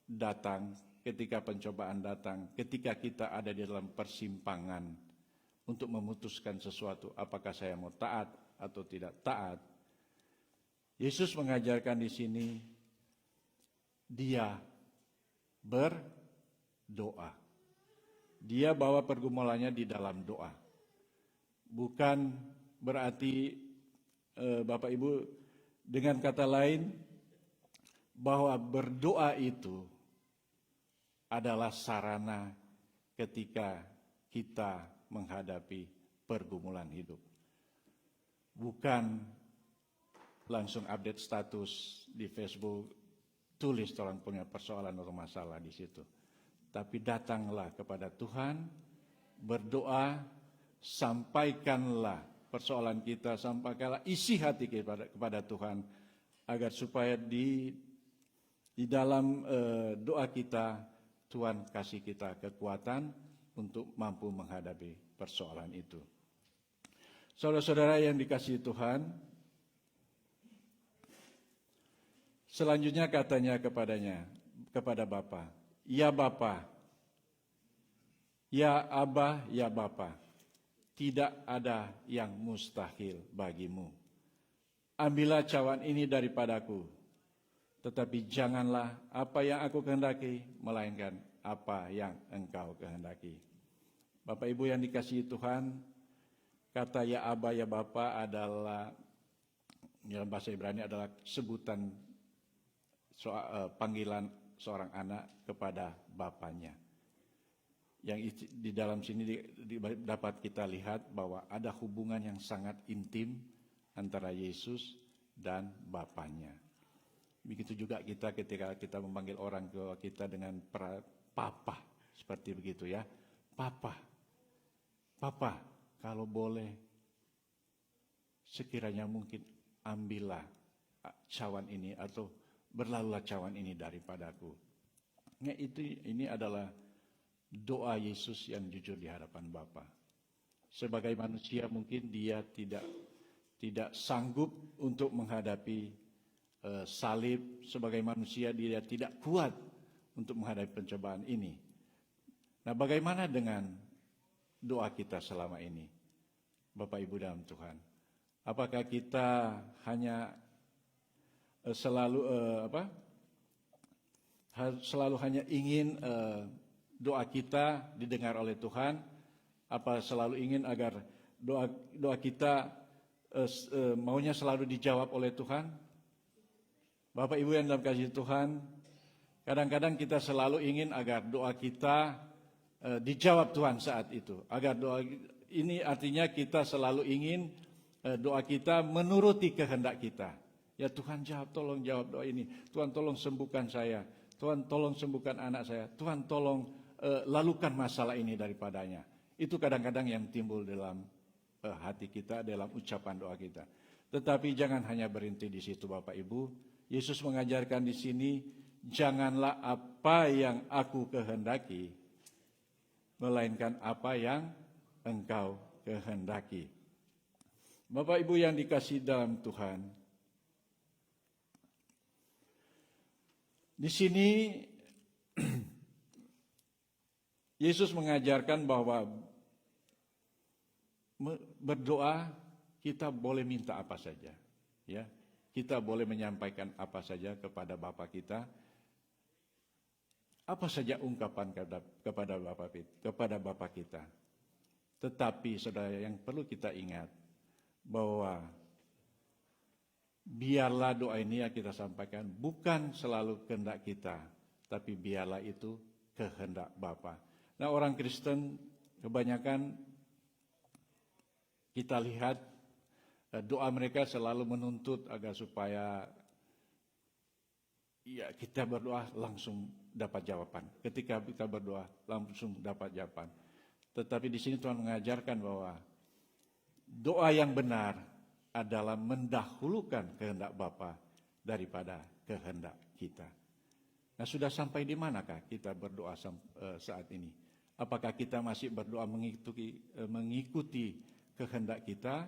datang, ketika pencobaan datang, ketika kita ada di dalam persimpangan untuk memutuskan sesuatu, apakah saya mau taat atau tidak taat, Yesus mengajarkan di sini, dia berdoa. Dia bawa pergumulannya di dalam doa. Bukan berarti Bapak Ibu dengan kata lain bahwa berdoa itu adalah sarana ketika kita menghadapi pergumulan hidup. Bukan langsung update status di Facebook, tulis orang punya persoalan atau masalah di situ. Tapi datanglah kepada Tuhan, berdoa, sampaikanlah persoalan kita, sampaikanlah isi hati kepada Tuhan, agar supaya di dalam doa kita, Tuhan kasih kita kekuatan untuk mampu menghadapi persoalan itu. Saudara-saudara yang dikasihi Tuhan, selanjutnya katanya kepada Bapa, ya Bapa, ya Abah, ya Bapa, tidak ada yang mustahil bagimu. Ambillah cawan ini daripadaku, tetapi janganlah apa yang aku kehendaki, melainkan apa yang engkau kehendaki. Bapak Ibu yang dikasihi Tuhan, kata ya Abah, ya Bapa adalah, dalam bahasa Ibrani adalah sebutan panggilan seorang anak kepada bapaknya. Yang di dalam sini dapat kita lihat bahwa ada hubungan yang sangat intim antara Yesus dan bapaknya. Begitu juga kita ketika kita memanggil orang tua kita dengan papa, seperti begitu ya. Papa, kalau boleh sekiranya mungkin ambillah cawan ini atau berlalulah cawan ini daripadaku. Nah, ini adalah doa Yesus yang jujur di hadapan Bapa. Sebagai manusia mungkin dia tidak sanggup untuk menghadapi salib. Sebagai manusia dia tidak kuat untuk menghadapi pencobaan ini. Nah, bagaimana dengan doa kita selama ini, Bapak Ibu dalam Tuhan? Apakah kita hanya selalu hanya ingin doa kita didengar oleh Tuhan? Apa selalu ingin agar doa kita maunya selalu dijawab oleh Tuhan? Bapak Ibu yang dalam kasih Tuhan, kadang-kadang kita selalu ingin agar doa kita dijawab Tuhan saat itu. Agar doa ini artinya kita selalu ingin doa kita menuruti kehendak kita. Ya Tuhan tolong jawab doa ini. Tuhan tolong sembuhkan saya. Tuhan tolong sembuhkan anak saya. Tuhan tolong lalukan masalah ini daripadanya. Itu kadang-kadang yang timbul dalam hati kita, dalam ucapan doa kita. Tetapi jangan hanya berhenti di situ Bapak Ibu. Yesus mengajarkan di sini, janganlah apa yang aku kehendaki, melainkan apa yang engkau kehendaki. Bapak Ibu yang dikasihi dalam Tuhan, di sini Yesus mengajarkan bahwa berdoa kita boleh minta apa saja, ya. Kita boleh menyampaikan apa saja kepada Bapa kita, apa saja ungkapan kepada Bapa kita. Tetapi saudara, yang perlu kita ingat bahwa biarlah doa ini yang kita sampaikan bukan selalu kehendak kita, tapi biarlah itu kehendak Bapa. Nah, orang Kristen kebanyakan kita lihat doa mereka selalu menuntut agar supaya ya kita berdoa langsung dapat jawaban. Ketika kita berdoa langsung dapat jawaban. Tetapi di sini Tuhan mengajarkan bahwa doa yang benar adalah mendahulukan kehendak Bapa daripada kehendak kita. Nah, sudah sampai di manakah kita berdoa saat ini? Apakah kita masih berdoa mengikuti kehendak kita,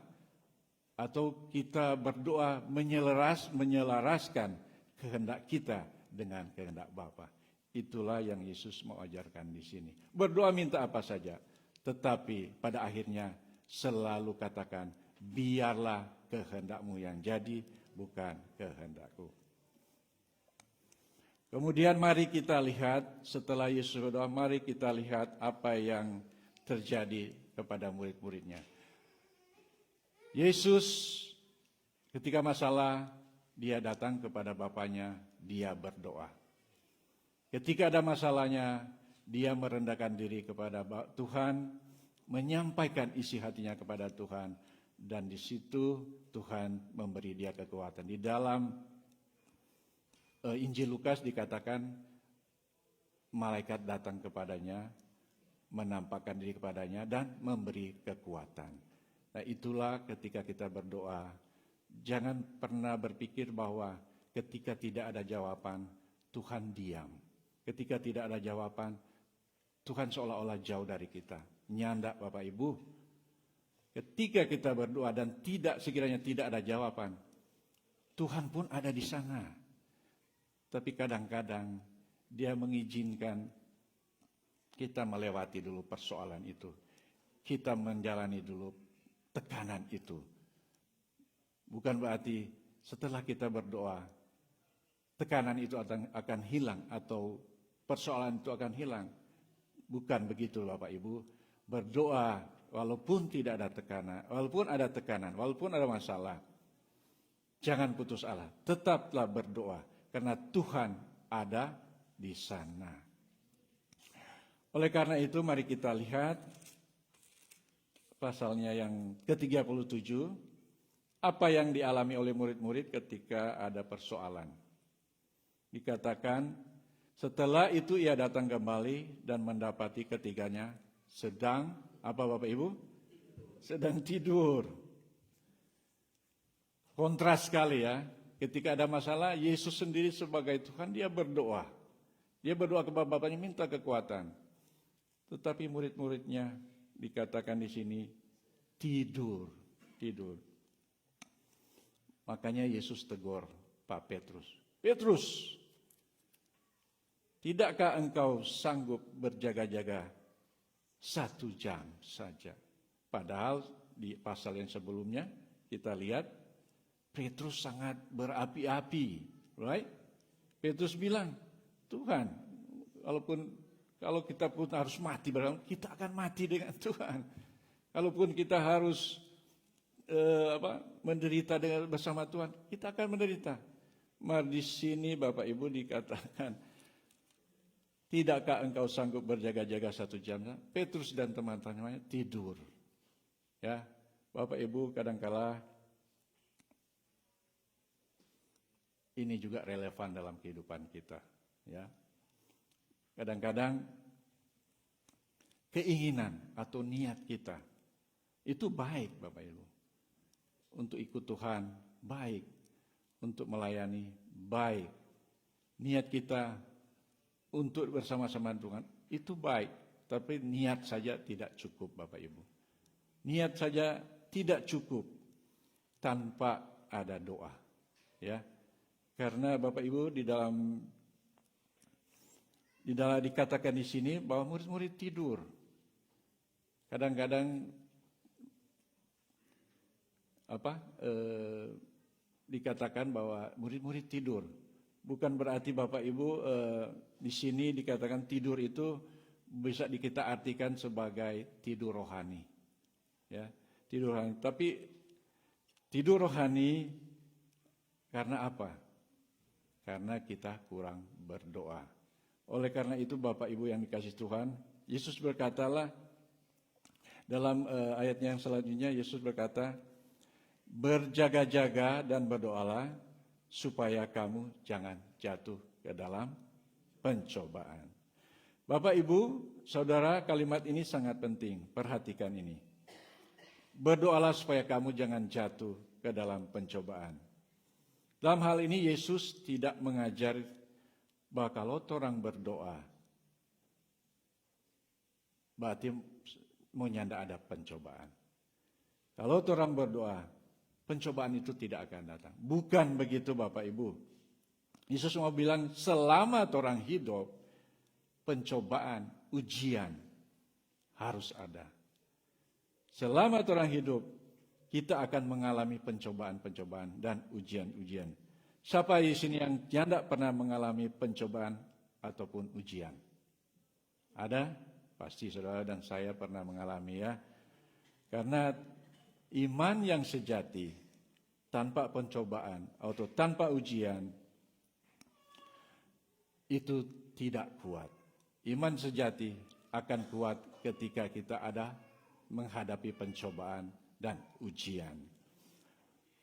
atau kita berdoa menyelaraskan kehendak kita dengan kehendak Bapa? Itulah yang Yesus mau ajarkan di sini. Berdoa minta apa saja, tetapi pada akhirnya selalu katakan, biarlah kehendakmu yang jadi, bukan kehendakku. Kemudian mari kita lihat, setelah Yesus berdoa, mari kita lihat apa yang terjadi kepada murid-muridnya. Yesus ketika masalah, dia datang kepada Bapaknya, dia berdoa. Ketika ada masalahnya, dia merendahkan diri kepada Tuhan, menyampaikan isi hatinya kepada Tuhan, dan di situ Tuhan memberi dia kekuatan. Di dalam Injil Lukas dikatakan malaikat datang kepadanya, menampakkan diri kepadanya dan memberi kekuatan. Nah, itulah ketika kita berdoa, jangan pernah berpikir bahwa ketika tidak ada jawaban, Tuhan diam. Ketika tidak ada jawaban, Tuhan seolah-olah jauh dari kita. Nyandak Bapak Ibu. Ketika kita berdoa dan sekiranya tidak ada jawaban, Tuhan pun ada di sana. Tapi kadang-kadang dia mengizinkan kita melewati dulu persoalan itu. Kita menjalani dulu tekanan itu. Bukan berarti setelah kita berdoa, tekanan itu akan hilang atau persoalan itu akan hilang. Bukan begitu Bapak Ibu. Berdoa walaupun tidak ada tekanan, walaupun ada masalah, jangan putus asa. Tetaplah berdoa karena Tuhan ada di sana. Oleh karena itu mari kita lihat pasalnya yang ke-37, apa yang dialami oleh murid-murid ketika ada persoalan. Dikatakan, setelah itu ia datang kembali dan mendapati ketiganya sedang, apa Bapak Ibu? Sedang tidur. Kontras sekali ya, ketika ada masalah, Yesus sendiri sebagai Tuhan, dia berdoa. Dia berdoa kepada Bapaknya minta kekuatan. Tetapi murid-muridnya dikatakan di sini tidur. Makanya Yesus tegur Pak Petrus. Petrus, tidakkah engkau sanggup berjaga-jaga 1 jam saja? Padahal di pasal yang sebelumnya kita lihat Petrus sangat berapi-api, right? Petrus bilang, Tuhan, kalau kita pun harus mati bersama, kita akan mati dengan Tuhan. Kalaupun kita harus menderita bersama Tuhan, kita akan menderita. Mari di sini Bapak Ibu dikatakan, tidakkah engkau sanggup berjaga-jaga 1 jam? Petrus dan teman-temannya tidur. Ya, Bapak Ibu kadangkala ini juga relevan dalam kehidupan kita. Ya, kadang-kadang keinginan atau niat kita itu baik Bapak Ibu. Untuk ikut Tuhan baik, untuk melayani baik. Niat kita untuk bersama-sama Tuhan itu baik, tapi niat saja tidak cukup Bapak Ibu. Niat saja tidak cukup tanpa ada doa. Ya. Karena Bapak Ibu di dalam dikatakan di sini bahwa murid-murid tidur. Kadang-kadang dikatakan bahwa murid-murid tidur. Bukan berarti Bapak Ibu di sini dikatakan tidur itu bisa kita artikan sebagai tidur rohani. Ya, tidur rohani. Tapi tidur rohani karena apa? Karena kita kurang berdoa. Oleh karena itu Bapak Ibu yang dikasihi Tuhan, Yesus berkatalah dalam ayatnya yang selanjutnya, Yesus berkata, berjaga-jaga dan berdoalah supaya kamu jangan jatuh ke dalam pencobaan. Bapak Ibu, Saudara, kalimat ini sangat penting. Perhatikan ini. Berdoalah supaya kamu jangan jatuh ke dalam pencobaan. Dalam hal ini Yesus tidak mengajar bahwa kalau orang berdoa, berarti mau nyanda ada pencobaan. Kalau orang berdoa, pencobaan itu tidak akan datang. Bukan begitu Bapak Ibu. Yesus mau bilang selama orang hidup, pencobaan, ujian harus ada. Selama orang hidup, kita akan mengalami pencobaan-pencobaan dan ujian-ujian. Siapa di sini yang tidak pernah mengalami pencobaan ataupun ujian? Ada? Pasti saudara dan saya pernah mengalami ya. Karena iman yang sejati tanpa pencobaan atau tanpa ujian itu tidak kuat. Iman sejati akan kuat ketika kita ada menghadapi pencobaan dan ujian.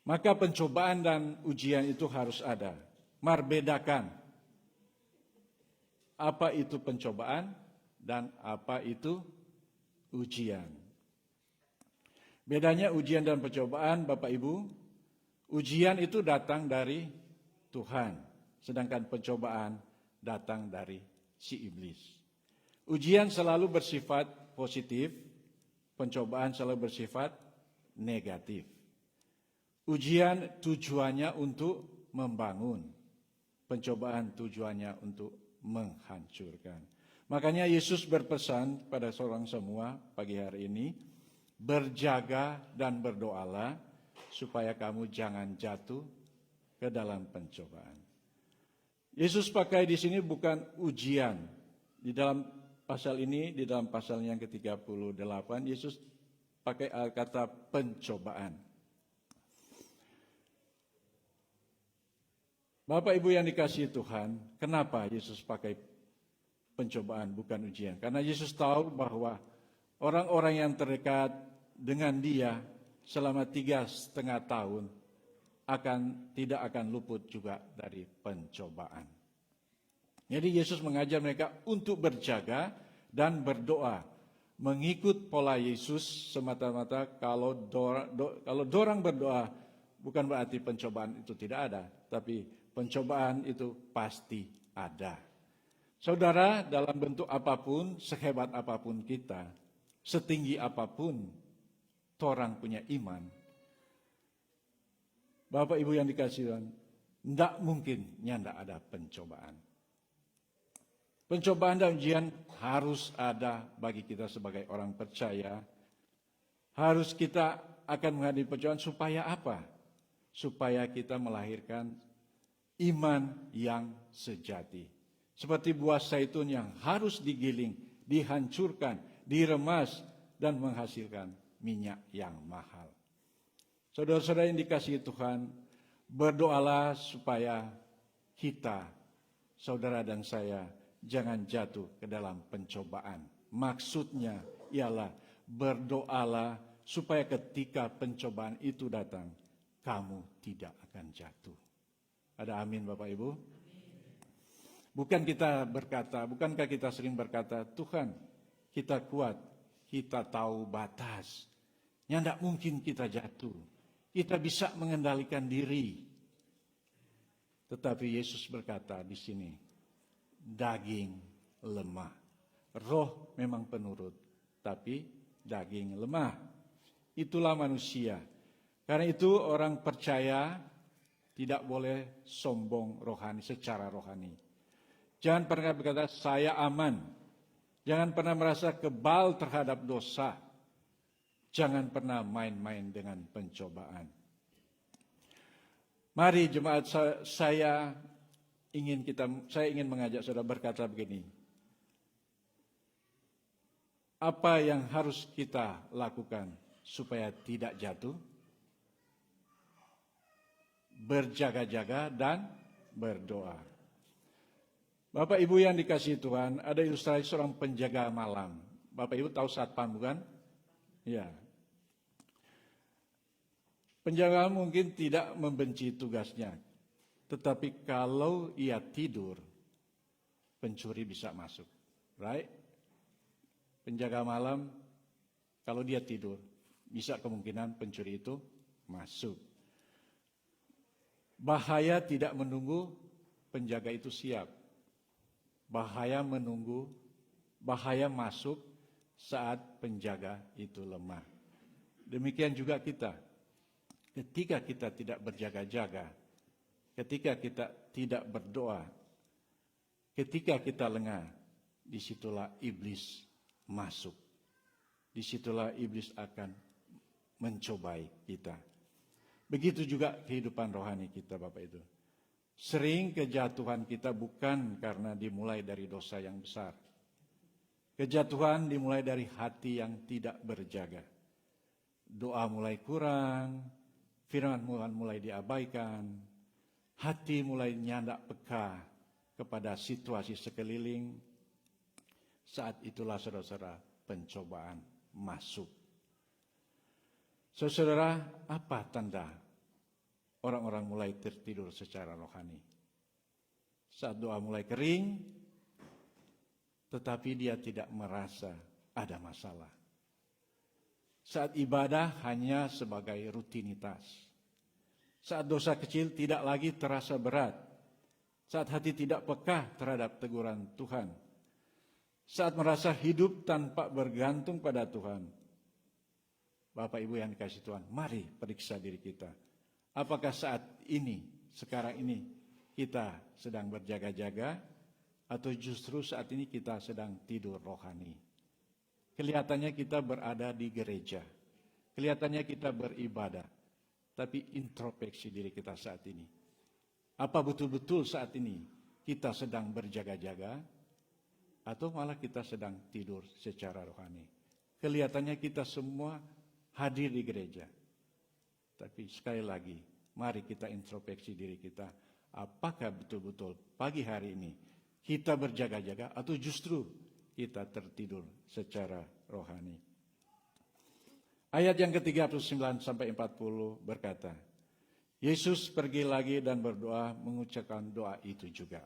Maka pencobaan dan ujian itu harus ada. Mari bedakan apa itu pencobaan dan apa itu ujian. Bedanya ujian dan pencobaan, Bapak Ibu, ujian itu datang dari Tuhan, sedangkan pencobaan datang dari si iblis. Ujian selalu bersifat positif, pencobaan selalu bersifat negatif. Ujian tujuannya untuk membangun, pencobaan tujuannya untuk menghancurkan. Makanya Yesus berpesan pada seorang semua pagi hari ini, berjaga dan berdoalah supaya kamu jangan jatuh ke dalam pencobaan. Yesus pakai di sini bukan ujian. Di dalam pasal ini, di dalam pasal yang ke-38, Yesus pakai kata pencobaan. Bapak Ibu yang dikasihi Tuhan, kenapa Yesus pakai pencobaan bukan ujian? Karena Yesus tahu bahwa orang-orang yang terdekat dengan dia selama 3,5 tahun tidak akan luput juga dari pencobaan. Jadi Yesus mengajar mereka untuk berjaga dan berdoa. Mengikut pola Yesus semata-mata kalau dorang berdoa bukan berarti pencobaan itu tidak ada. Tapi pencobaan itu pasti ada. Saudara, dalam bentuk apapun, sehebat apapun kita, setinggi apapun orang punya iman, Bapak Ibu yang dikasihi Tuhan, tidak mungkin tidak ada pencobaan. Pencobaan dan ujian harus ada bagi kita sebagai orang percaya. Harus kita akan menghadapi pencobaan supaya apa? Supaya kita melahirkan iman yang sejati. Seperti buah zaitun yang harus digiling, dihancurkan, diremas, dan menghasilkan minyak yang mahal. Saudara-saudara yang dikasihi Tuhan, berdoalah supaya kita, saudara dan saya, jangan jatuh ke dalam pencobaan. Maksudnya ialah berdoalah supaya ketika pencobaan itu datang, kamu tidak akan jatuh. Ada amin Bapak Ibu? Bukankah kita sering berkata, Tuhan, kita kuat, kita tahu batas. Tidak mungkin kita jatuh. Kita bisa mengendalikan diri. Tetapi Yesus berkata di sini, daging lemah. Roh memang penurut, tapi daging lemah. Itulah manusia. Karena itu orang percaya tidak boleh sombong rohani, secara rohani. Jangan pernah berkata, saya aman. Jangan pernah merasa kebal terhadap dosa. Jangan pernah main-main dengan pencobaan. Mari jemaat, saya ingin mengajak saudara berkata begini. Apa yang harus kita lakukan supaya tidak jatuh? Berjaga-jaga dan berdoa. Bapak Ibu yang dikasihi Tuhan, ada ilustrasi seorang penjaga malam. Bapak Ibu tahu satpam bukan? Ya. Penjaga mungkin tidak membenci tugasnya, tetapi kalau ia tidur, pencuri bisa masuk. Right? Penjaga malam, kalau dia tidur, bisa kemungkinan pencuri itu masuk. Bahaya tidak menunggu penjaga itu siap. Bahaya masuk saat penjaga itu lemah. Demikian juga kita. Ketika kita tidak berjaga-jaga, ketika kita tidak berdoa, ketika kita lengah, disitulah iblis masuk. Disitulah iblis akan mencobai kita. Begitu juga kehidupan rohani kita, Bapak Ibu. Sering kejatuhan kita bukan karena dimulai dari dosa yang besar. Kejatuhan dimulai dari hati yang tidak berjaga. Doa mulai kurang, firman Tuhan mulai diabaikan, hati mulai nyandak peka kepada situasi sekeliling. Saat itulah saudara-saudara pencobaan masuk. Saudara, apa tanda orang-orang mulai tertidur secara rohani? Saat doa mulai kering, tetapi dia tidak merasa ada masalah. Saat ibadah hanya sebagai rutinitas. Saat dosa kecil tidak lagi terasa berat. Saat hati tidak peka terhadap teguran Tuhan. Saat merasa hidup tanpa bergantung pada Tuhan. Bapak Ibu yang dikasihi Tuhan, mari periksa diri kita. Apakah saat ini, sekarang ini, kita sedang berjaga-jaga, atau justru saat ini kita sedang tidur rohani? Kelihatannya kita berada di gereja, kelihatannya kita beribadah, tapi introspeksi diri kita saat ini. Apa betul-betul saat ini kita sedang berjaga-jaga, atau malah kita sedang tidur secara rohani? Kelihatannya kita semua hadir di gereja. Tapi sekali lagi, mari kita introspeksi diri kita. Apakah betul-betul pagi hari ini kita berjaga-jaga atau justru kita tertidur secara rohani? Ayat yang ke-39 sampai 40 berkata, Yesus pergi lagi dan berdoa mengucapkan doa itu juga.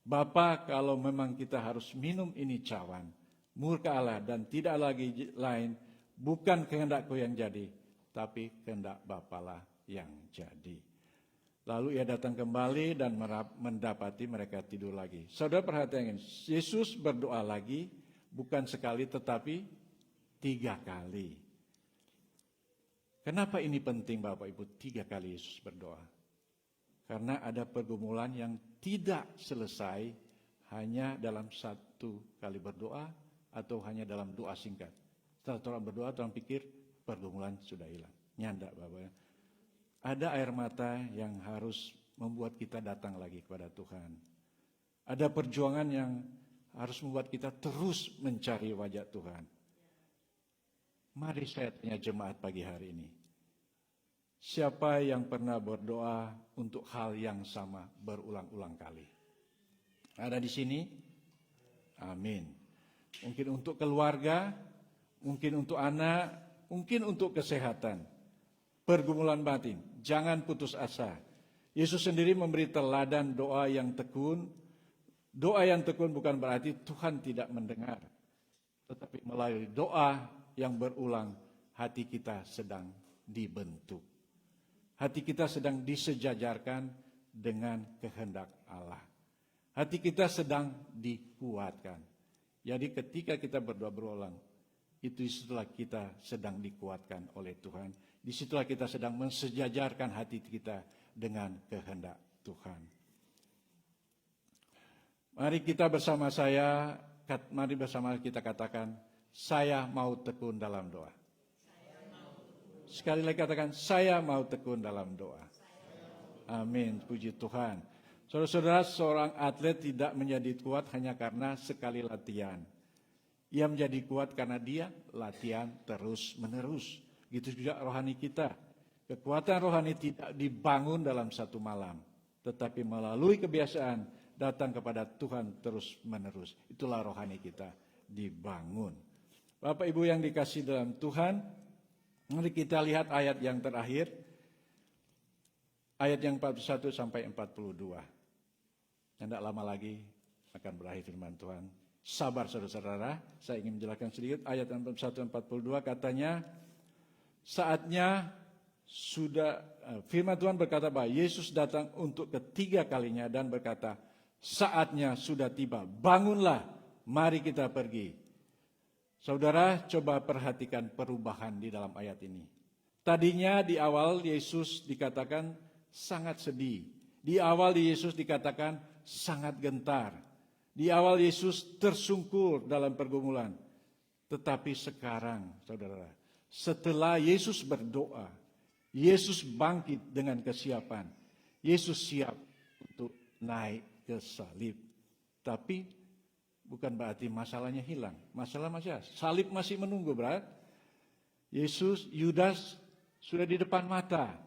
Bapa, kalau memang kita harus minum ini cawan, murka Allah dan tidak lagi lain, bukan kehendakku yang jadi, tapi kehendak Bapalah yang jadi. Lalu ia datang kembali dan mendapati mereka tidur lagi. Saudara perhatikan, Yesus berdoa lagi, bukan sekali tetapi 3 kali. Kenapa ini penting Bapak Ibu? 3 kali Yesus berdoa. Karena ada pergumulan yang tidak selesai hanya dalam 1 kali berdoa atau hanya dalam doa singkat. Setelah orang berdoa, orang pikir pergumulan sudah hilang. Nyandak Bapak. Ada air mata yang harus membuat kita datang lagi kepada Tuhan. Ada perjuangan yang harus membuat kita terus mencari wajah Tuhan. Mari saya tanya jemaat pagi hari ini. Siapa yang pernah berdoa untuk hal yang sama berulang-ulang kali? Ada di sini? Amin. Mungkin untuk keluarga, mungkin untuk anak, mungkin untuk kesehatan. Pergumulan batin, jangan putus asa. Yesus sendiri memberi teladan doa yang tekun. Doa yang tekun bukan berarti Tuhan tidak mendengar. Tetapi melalui doa yang berulang, hati kita sedang dibentuk. Hati kita sedang disejajarkan dengan kehendak Allah. Hati kita sedang dikuatkan. Jadi ketika kita berdoa berulang, itu disitulah kita sedang dikuatkan oleh Tuhan. Disitulah kita sedang mensejajarkan hati kita dengan kehendak Tuhan. Mari kita bersama kita katakan, saya mau tekun dalam doa. Sekali lagi katakan, saya mau tekun dalam doa. Amin, puji Tuhan. Saudara-saudara, seorang atlet tidak menjadi kuat hanya karena sekali latihan. Ia menjadi kuat karena dia latihan terus-menerus. Gitu juga rohani kita. Kekuatan rohani tidak dibangun dalam satu malam, tetapi melalui kebiasaan datang kepada Tuhan terus-menerus. Itulah rohani kita dibangun. Bapak Ibu yang dikasihi dalam Tuhan, mari kita lihat ayat yang terakhir. Ayat yang 41 sampai 42. Tidak lama lagi akan berakhir firman Tuhan. Sabar saudara-saudara, saya ingin menjelaskan sedikit. Ayat 41 42 katanya, saatnya sudah, firman Tuhan berkata bahwa Yesus datang untuk ketiga kalinya dan berkata, saatnya sudah tiba, bangunlah, mari kita pergi. Saudara, coba perhatikan perubahan di dalam ayat ini. Tadinya di awal Yesus dikatakan sangat sedih. Di awal Yesus dikatakan sangat gentar. Di awal Yesus tersungkur dalam pergumulan. Tetapi sekarang, saudara, setelah Yesus berdoa, Yesus bangkit dengan kesiapan. Yesus siap untuk naik ke salib. Tapi bukan berarti masalahnya hilang. Masalah masih ada. Salib masih menunggu, berat. Yesus, Yudas sudah di depan mata.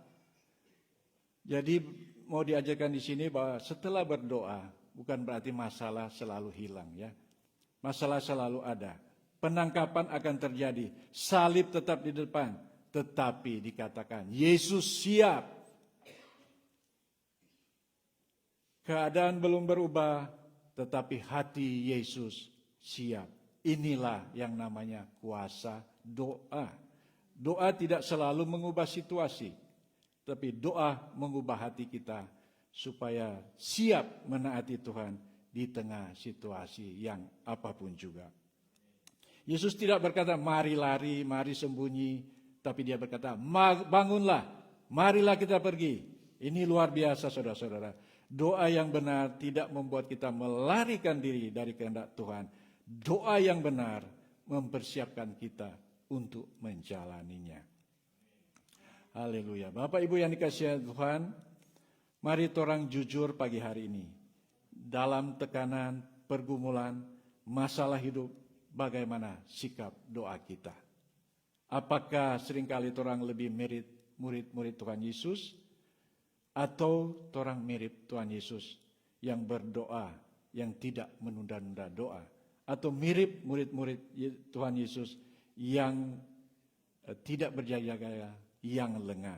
Jadi mau diajarkan di sini bahwa setelah berdoa bukan berarti masalah selalu hilang, ya. Masalah selalu ada. Penangkapan akan terjadi. Salib tetap di depan, tetapi dikatakan Yesus siap. Keadaan belum berubah, tetapi hati Yesus siap. Inilah yang namanya kuasa doa. Doa tidak selalu mengubah situasi, tapi doa mengubah hati kita supaya siap menaati Tuhan di tengah situasi yang apapun juga. Yesus tidak berkata mari lari, mari sembunyi, tapi dia berkata bangunlah, marilah kita pergi. Ini luar biasa saudara-saudara. Doa yang benar tidak membuat kita melarikan diri dari kehendak Tuhan. Doa yang benar mempersiapkan kita untuk menjalaninya. Haleluya. Bapak Ibu yang dikasihi Tuhan, mari orang jujur pagi hari ini. Dalam tekanan, pergumulan, masalah hidup, bagaimana sikap doa kita? Apakah seringkali orang lebih mirip murid-murid Tuhan Yesus? Atau orang mirip Tuhan Yesus yang berdoa, yang tidak menunda-nunda doa? Atau mirip murid-murid Tuhan Yesus yang tidak berjaga-jaga, yang lengah?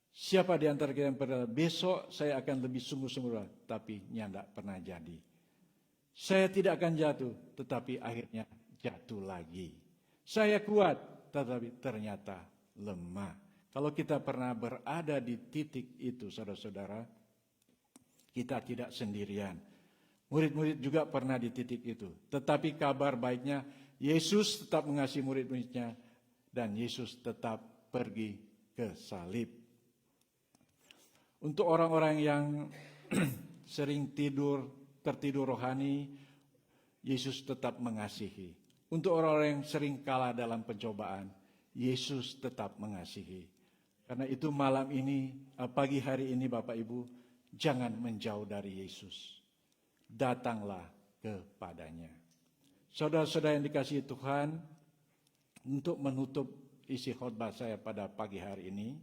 Siapa di antara kita yang berkata, besok saya akan lebih sungguh-sungguh, tapi tidak pernah jadi. Saya tidak akan jatuh, tetapi akhirnya jatuh lagi. Saya kuat, tetapi ternyata lemah. Kalau kita pernah berada di titik itu, saudara-saudara, kita tidak sendirian. Murid-murid juga pernah di titik itu. Tetapi kabar baiknya, Yesus tetap mengasihi murid-muridnya, dan Yesus tetap pergi ke salib. Untuk orang-orang yang sering tertidur rohani, Yesus tetap mengasihi. Untuk orang-orang yang sering kalah dalam pencobaan, Yesus tetap mengasihi. Karena itu malam ini, pagi hari ini Bapak Ibu, jangan menjauh dari Yesus. Datanglah kepadanya. Saudara-saudara yang dikasihi Tuhan, untuk menutup isi khotbah saya pada pagi hari ini,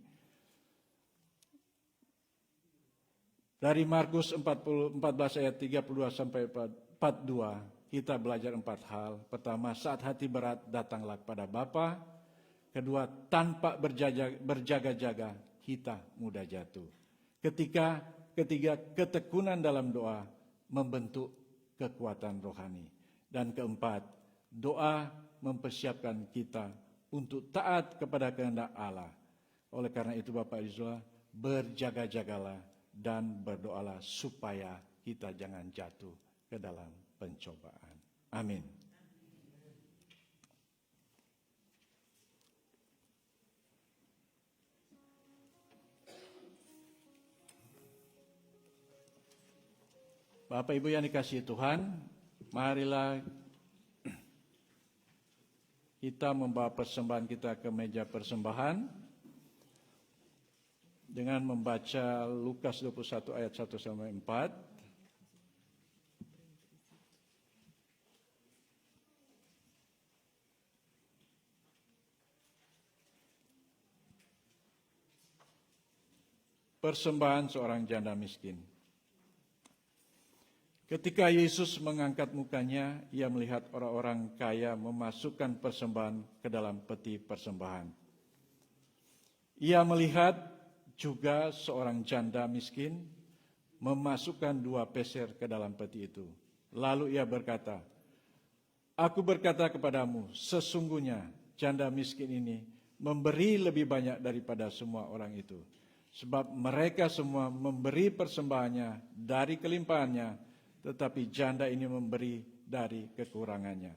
dari Markus 14 ayat 32 sampai 42, kita belajar 4 hal. Pertama, saat hati berat, datanglah kepada Bapa. Kedua, tanpa berjaga-jaga, kita mudah jatuh. Ketiga, ketekunan dalam doa membentuk kekuatan rohani. Dan keempat, doa mempersiapkan kita untuk taat kepada kehendak Allah. Oleh karena itu Bapak Ibu, berjaga-jagalah dan berdoalah supaya kita jangan jatuh ke dalam pencobaan. Amin. Bapak Ibu yang dikasihi Tuhan, marilah kita membawa persembahan kita ke meja persembahan. dengan membaca Lukas 21 ayat 1 sampai 4. Persembahan seorang janda miskin. Ketika Yesus mengangkat mukanya, ia melihat orang-orang kaya memasukkan persembahan ke dalam peti persembahan. Ia melihat juga seorang janda miskin memasukkan 2 peser ke dalam peti itu. Lalu ia berkata, "Aku berkata kepadamu, sesungguhnya janda miskin ini memberi lebih banyak daripada semua orang itu. Sebab mereka semua memberi persembahannya dari kelimpahannya, tetapi janda ini memberi dari kekurangannya.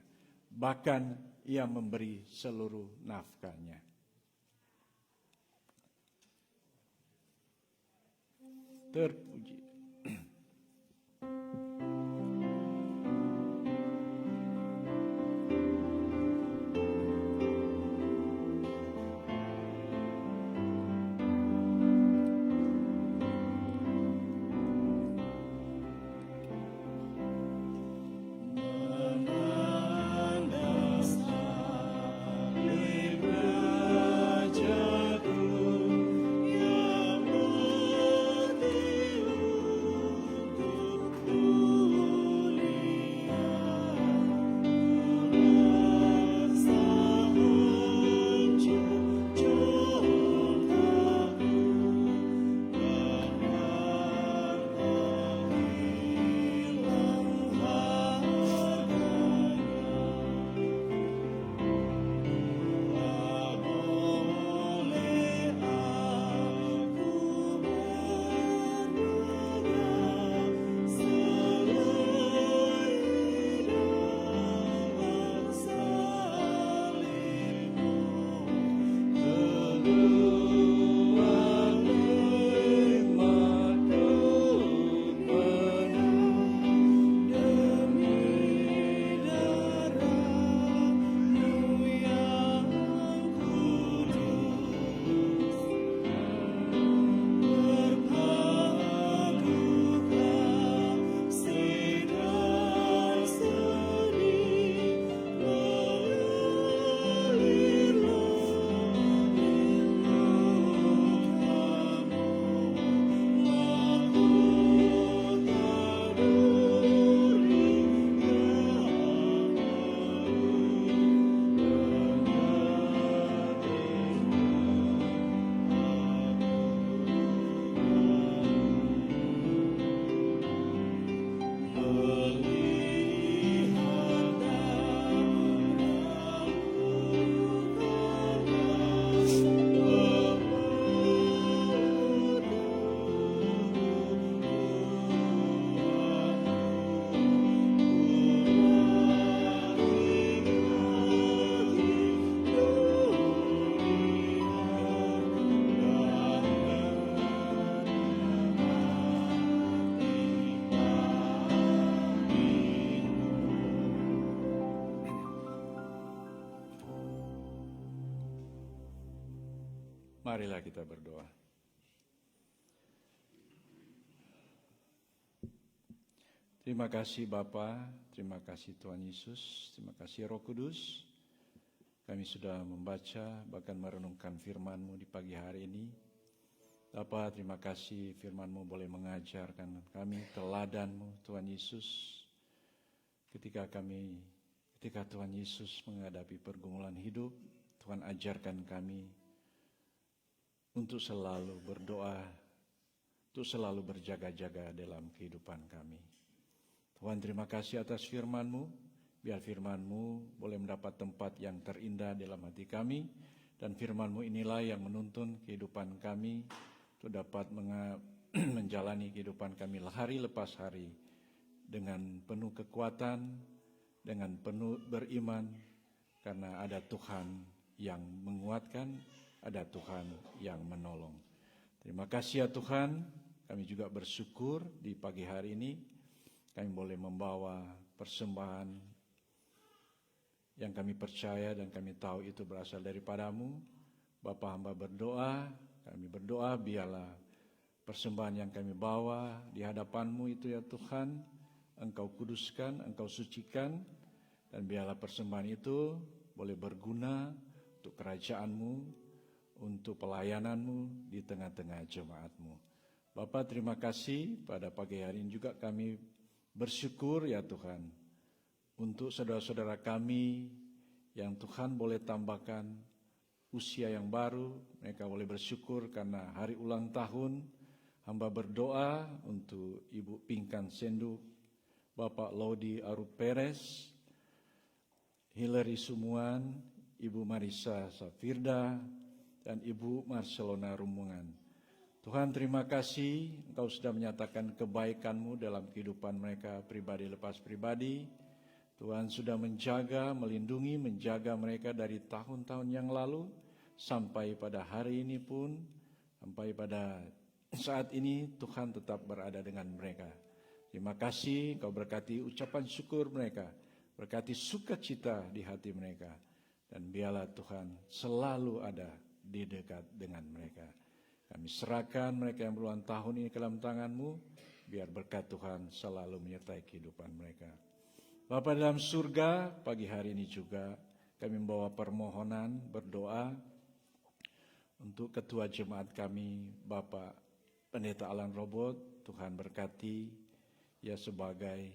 Bahkan ia memberi seluruh nafkahnya." Terpuji. Marilah kita berdoa. Terima kasih Bapa, terima kasih Tuhan Yesus, terima kasih Roh Kudus. Kami sudah membaca bahkan merenungkan firman-Mu di pagi hari ini. Bapa, terima kasih firman-Mu boleh mengajarkan kami teladan-Mu Tuhan Yesus. Ketika Tuhan Yesus menghadapi pergumulan hidup, Tuhan ajarkan kami untuk selalu berdoa, untuk selalu berjaga-jaga dalam kehidupan kami. Tuhan, terima kasih atas firman-Mu. Biar firman-Mu boleh mendapat tempat yang terindah dalam hati kami. Dan firman-Mu inilah yang menuntun kehidupan kami untuk dapat menjalani kehidupan kami hari lepas hari dengan penuh kekuatan, dengan penuh beriman, karena ada Tuhan yang menguatkan, ada Tuhan yang menolong. Terima kasih ya Tuhan, kami juga bersyukur di pagi hari ini kami boleh membawa persembahan yang kami percaya dan kami tahu itu berasal daripada-Mu. Bapa, hamba berdoa kami berdoa biarlah persembahan yang kami bawa di hadapan-Mu itu ya Tuhan, Engkau kuduskan, Engkau sucikan, dan biarlah persembahan itu boleh berguna untuk kerajaan-Mu, untuk pelayanan-Mu di tengah-tengah jemaat-Mu. Bapa, terima kasih pada pagi hari ini juga kami bersyukur ya Tuhan, untuk saudara-saudara kami yang Tuhan boleh tambahkan usia yang baru, mereka boleh bersyukur karena hari ulang tahun. Hamba berdoa untuk Ibu Pinkan Senduk, Bapak Lodi Arup Perez, Hillary Sumuan, Ibu Marisa Safirda, dan Ibu Marcelona Rumungan. Tuhan, terima kasih Engkau sudah menyatakan kebaikan-Mu dalam kehidupan mereka pribadi lepas pribadi. Tuhan sudah menjaga, melindungi, menjaga mereka dari tahun-tahun yang lalu sampai pada hari ini pun, sampai pada saat ini Tuhan tetap berada dengan mereka. Terima kasih Engkau berkati ucapan syukur mereka, berkati sukacita di hati mereka, dan biarlah Tuhan selalu ada di dekat dengan mereka. Kami serahkan mereka yang berulang tahun ini ke dalam tangan-Mu, biar berkat Tuhan selalu menyertai kehidupan mereka. Bapa dalam surga, pagi hari ini juga kami membawa permohonan, berdoa untuk ketua jemaat kami, Bapak Pendeta Alan Robot. Tuhan berkati ya sebagai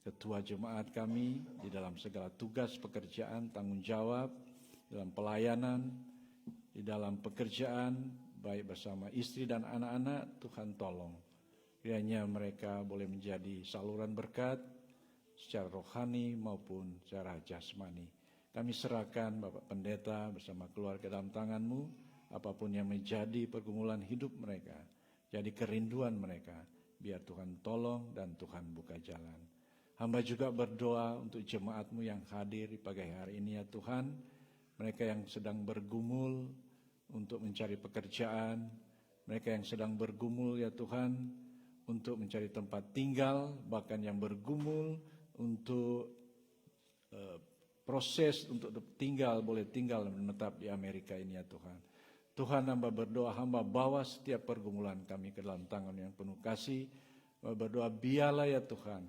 ketua jemaat kami di dalam segala tugas pekerjaan, tanggung jawab, dalam pelayanan, di dalam pekerjaan, baik bersama istri dan anak-anak. Tuhan tolong, kiranya mereka boleh menjadi saluran berkat secara rohani maupun secara jasmani. Kami serahkan Bapak Pendeta bersama keluarga dalam tangan-Mu, apapun yang menjadi pergumulan hidup mereka, jadi kerinduan mereka, biar Tuhan tolong dan Tuhan buka jalan. Hamba juga berdoa untuk jemaat-Mu yang hadir di pagi hari ini ya Tuhan, mereka yang sedang bergumul untuk mencari pekerjaan, mereka yang sedang bergumul ya Tuhan untuk mencari tempat tinggal, bahkan yang bergumul untuk proses untuk tinggal, boleh tinggal menetap di Amerika ini ya Tuhan. Tuhan, hamba berdoa, hamba bawa setiap pergumulan kami ke dalam tangan yang penuh kasih. Hamba berdoa biarlah ya Tuhan,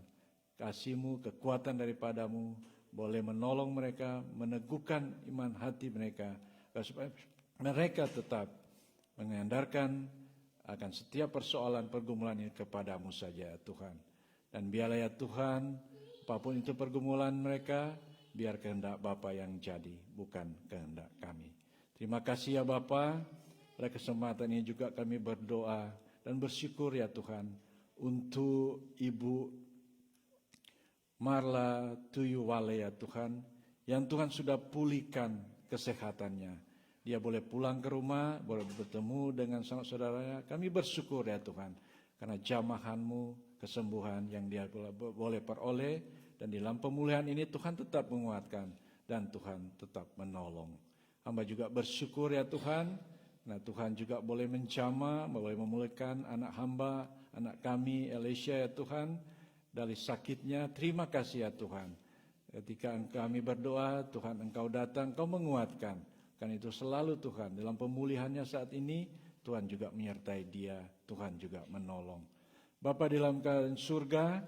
kasih-Mu, kekuatan daripada-Mu boleh menolong mereka, meneguhkan iman hati mereka, supaya mereka tetap mengandalkan akan setiap persoalan pergumulan ini kepada-Mu saja Tuhan. Dan biarlah ya Tuhan, apapun itu pergumulan mereka, biar kehendak Bapa yang jadi, bukan kehendak kami. Terima kasih ya Bapa. Pada kesempatan ini juga kami berdoa dan bersyukur ya Tuhan untuk Ibu Marla Tuyuwale ya Tuhan, yang Tuhan sudah pulihkan kesehatannya. Dia boleh pulang ke rumah, boleh bertemu dengan saudara-saudaranya. Kami bersyukur ya Tuhan, karena jamahan-Mu, kesembuhan yang dia boleh peroleh, dan di dalam pemulihan ini Tuhan tetap menguatkan dan Tuhan tetap menolong. Hamba juga bersyukur ya Tuhan, nah Tuhan juga boleh menjamah, boleh memulihkan anak hamba, anak kami Elisha ya Tuhan, dari sakitnya. Terima kasih ya Tuhan, ketika kami berdoa Tuhan Engkau datang, Engkau menguatkan. Karena itu selalu Tuhan dalam pemulihannya saat ini, Tuhan juga menyertai dia, Tuhan juga menolong. Bapa di dalam surga,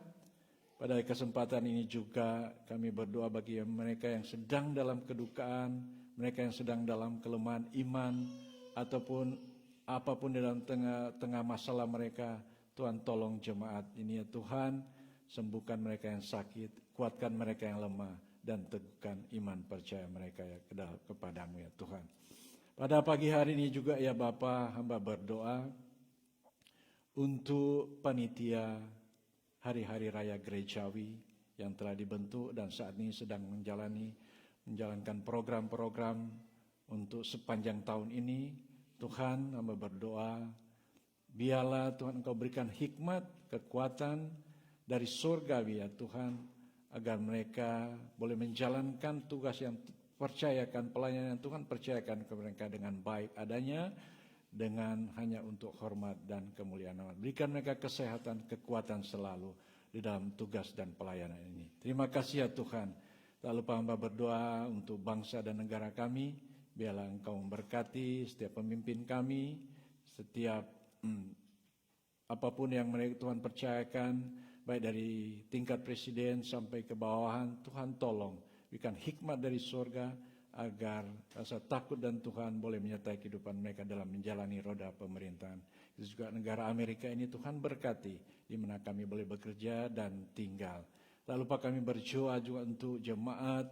pada kesempatan ini juga kami berdoa bagi mereka yang sedang dalam kedukaan, mereka yang sedang dalam kelemahan iman, ataupun apapun dalam tengah masalah mereka. Tuhan tolong jemaat ini ya Tuhan, sembuhkan mereka yang sakit, kuatkan mereka yang lemah, dan teguhkan iman percaya mereka ya kepada-Mu ya Tuhan. Pada pagi hari ini juga ya Bapa, hamba berdoa untuk panitia hari-hari raya gerejawi yang telah dibentuk dan saat ini sedang menjalankan program-program untuk sepanjang tahun ini. Tuhan, hamba berdoa, biarlah Tuhan Engkau berikan hikmat, kekuatan dari surgawi ya Tuhan, agar mereka boleh menjalankan tugas yang percayakan, pelayanan yang Tuhan percayakan kepada mereka dengan baik adanya, dengan hanya untuk hormat dan kemuliaan nama. Berikan mereka kesehatan, kekuatan selalu di dalam tugas dan pelayanan ini. Terima kasih ya Tuhan. Lalu hamba berdoa untuk bangsa dan negara kami biarlah Engkau memberkati setiap pemimpin kami, setiap apapun yang mereka Tuhan percayakan, baik dari tingkat presiden sampai ke bawahan. Tuhan tolong berikan hikmat dari surga agar rasa takut dan Tuhan boleh menyertai kehidupan mereka dalam menjalani roda pemerintahan. Itu juga negara Amerika ini Tuhan berkati, di mana kami boleh bekerja dan tinggal. Lalu Pak, kami berdoa juga untuk jemaat,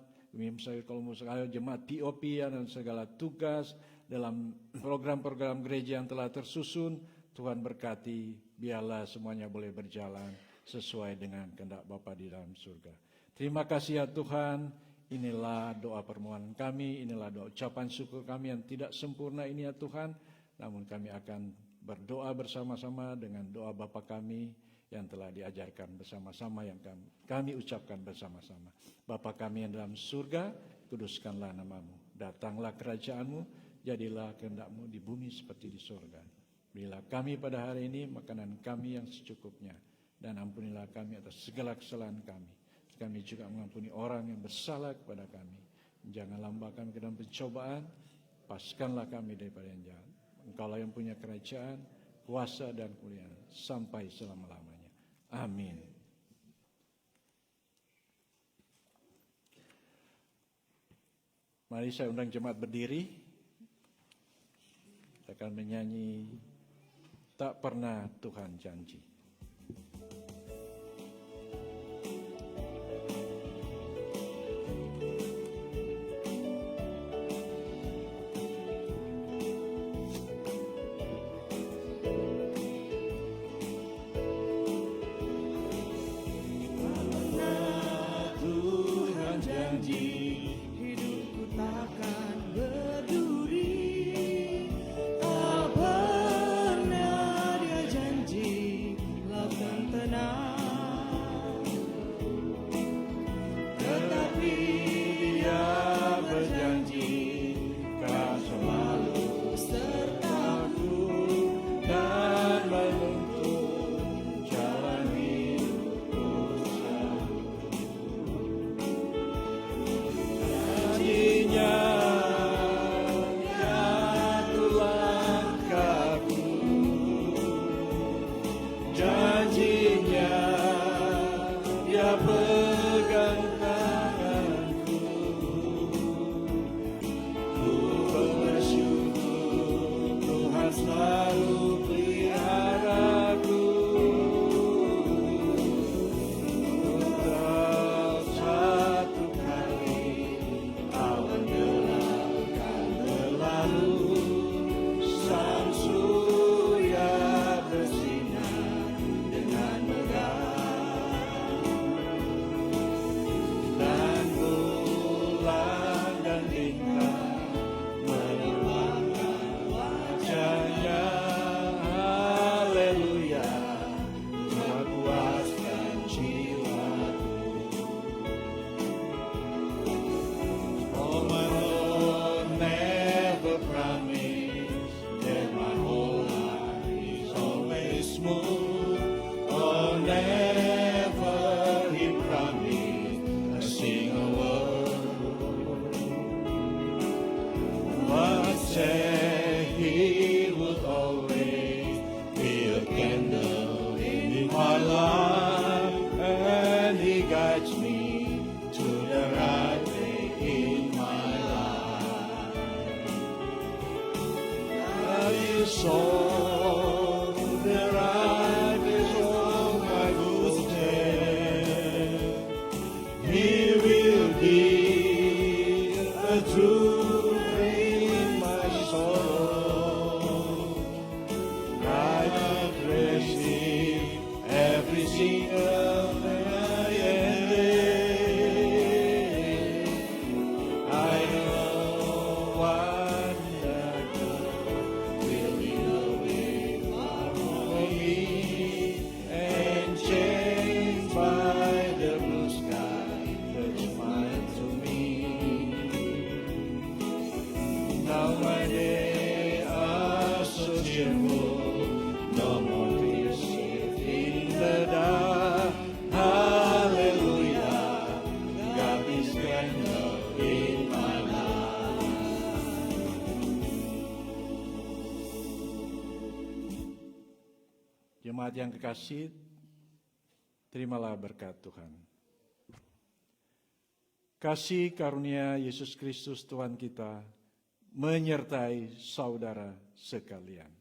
jemaat TOP dan segala tugas dalam program-program gereja yang telah tersusun. Tuhan berkati, biarlah semuanya boleh berjalan sesuai dengan kehendak Bapa di dalam surga. Terima kasih ya Tuhan, inilah doa permohonan kami, inilah doa ucapan syukur kami yang tidak sempurna ini ya Tuhan. Namun kami akan berdoa bersama-sama dengan doa Bapa kami yang telah diajarkan bersama-sama, yang kami ucapkan bersama-sama. Bapa kami yang dalam surga, kuduskanlah namamu, datanglah kerajaanmu, jadilah kehendak-mu di bumi seperti di surga. Berilah kami pada hari ini makanan kami yang secukupnya, dan ampunilah kami atas segala kesalahan kami. Kami juga mengampuni orang yang bersalah kepada kami. Jangan lambat kami ke dalam pencobaan, lepaskanlah kami daripada yang jahat. Engkaulah yang punya kerajaan, kuasa dan kemuliaan sampai selama-lamanya. Amin. Mari saya undang jemaat berdiri. Kita akan menyanyi Tak Pernah Tuhan Janji. Jemaat yang kekasih, terimalah berkat Tuhan. Kasih karunia Yesus Kristus Tuhan kita menyertai saudara sekalian.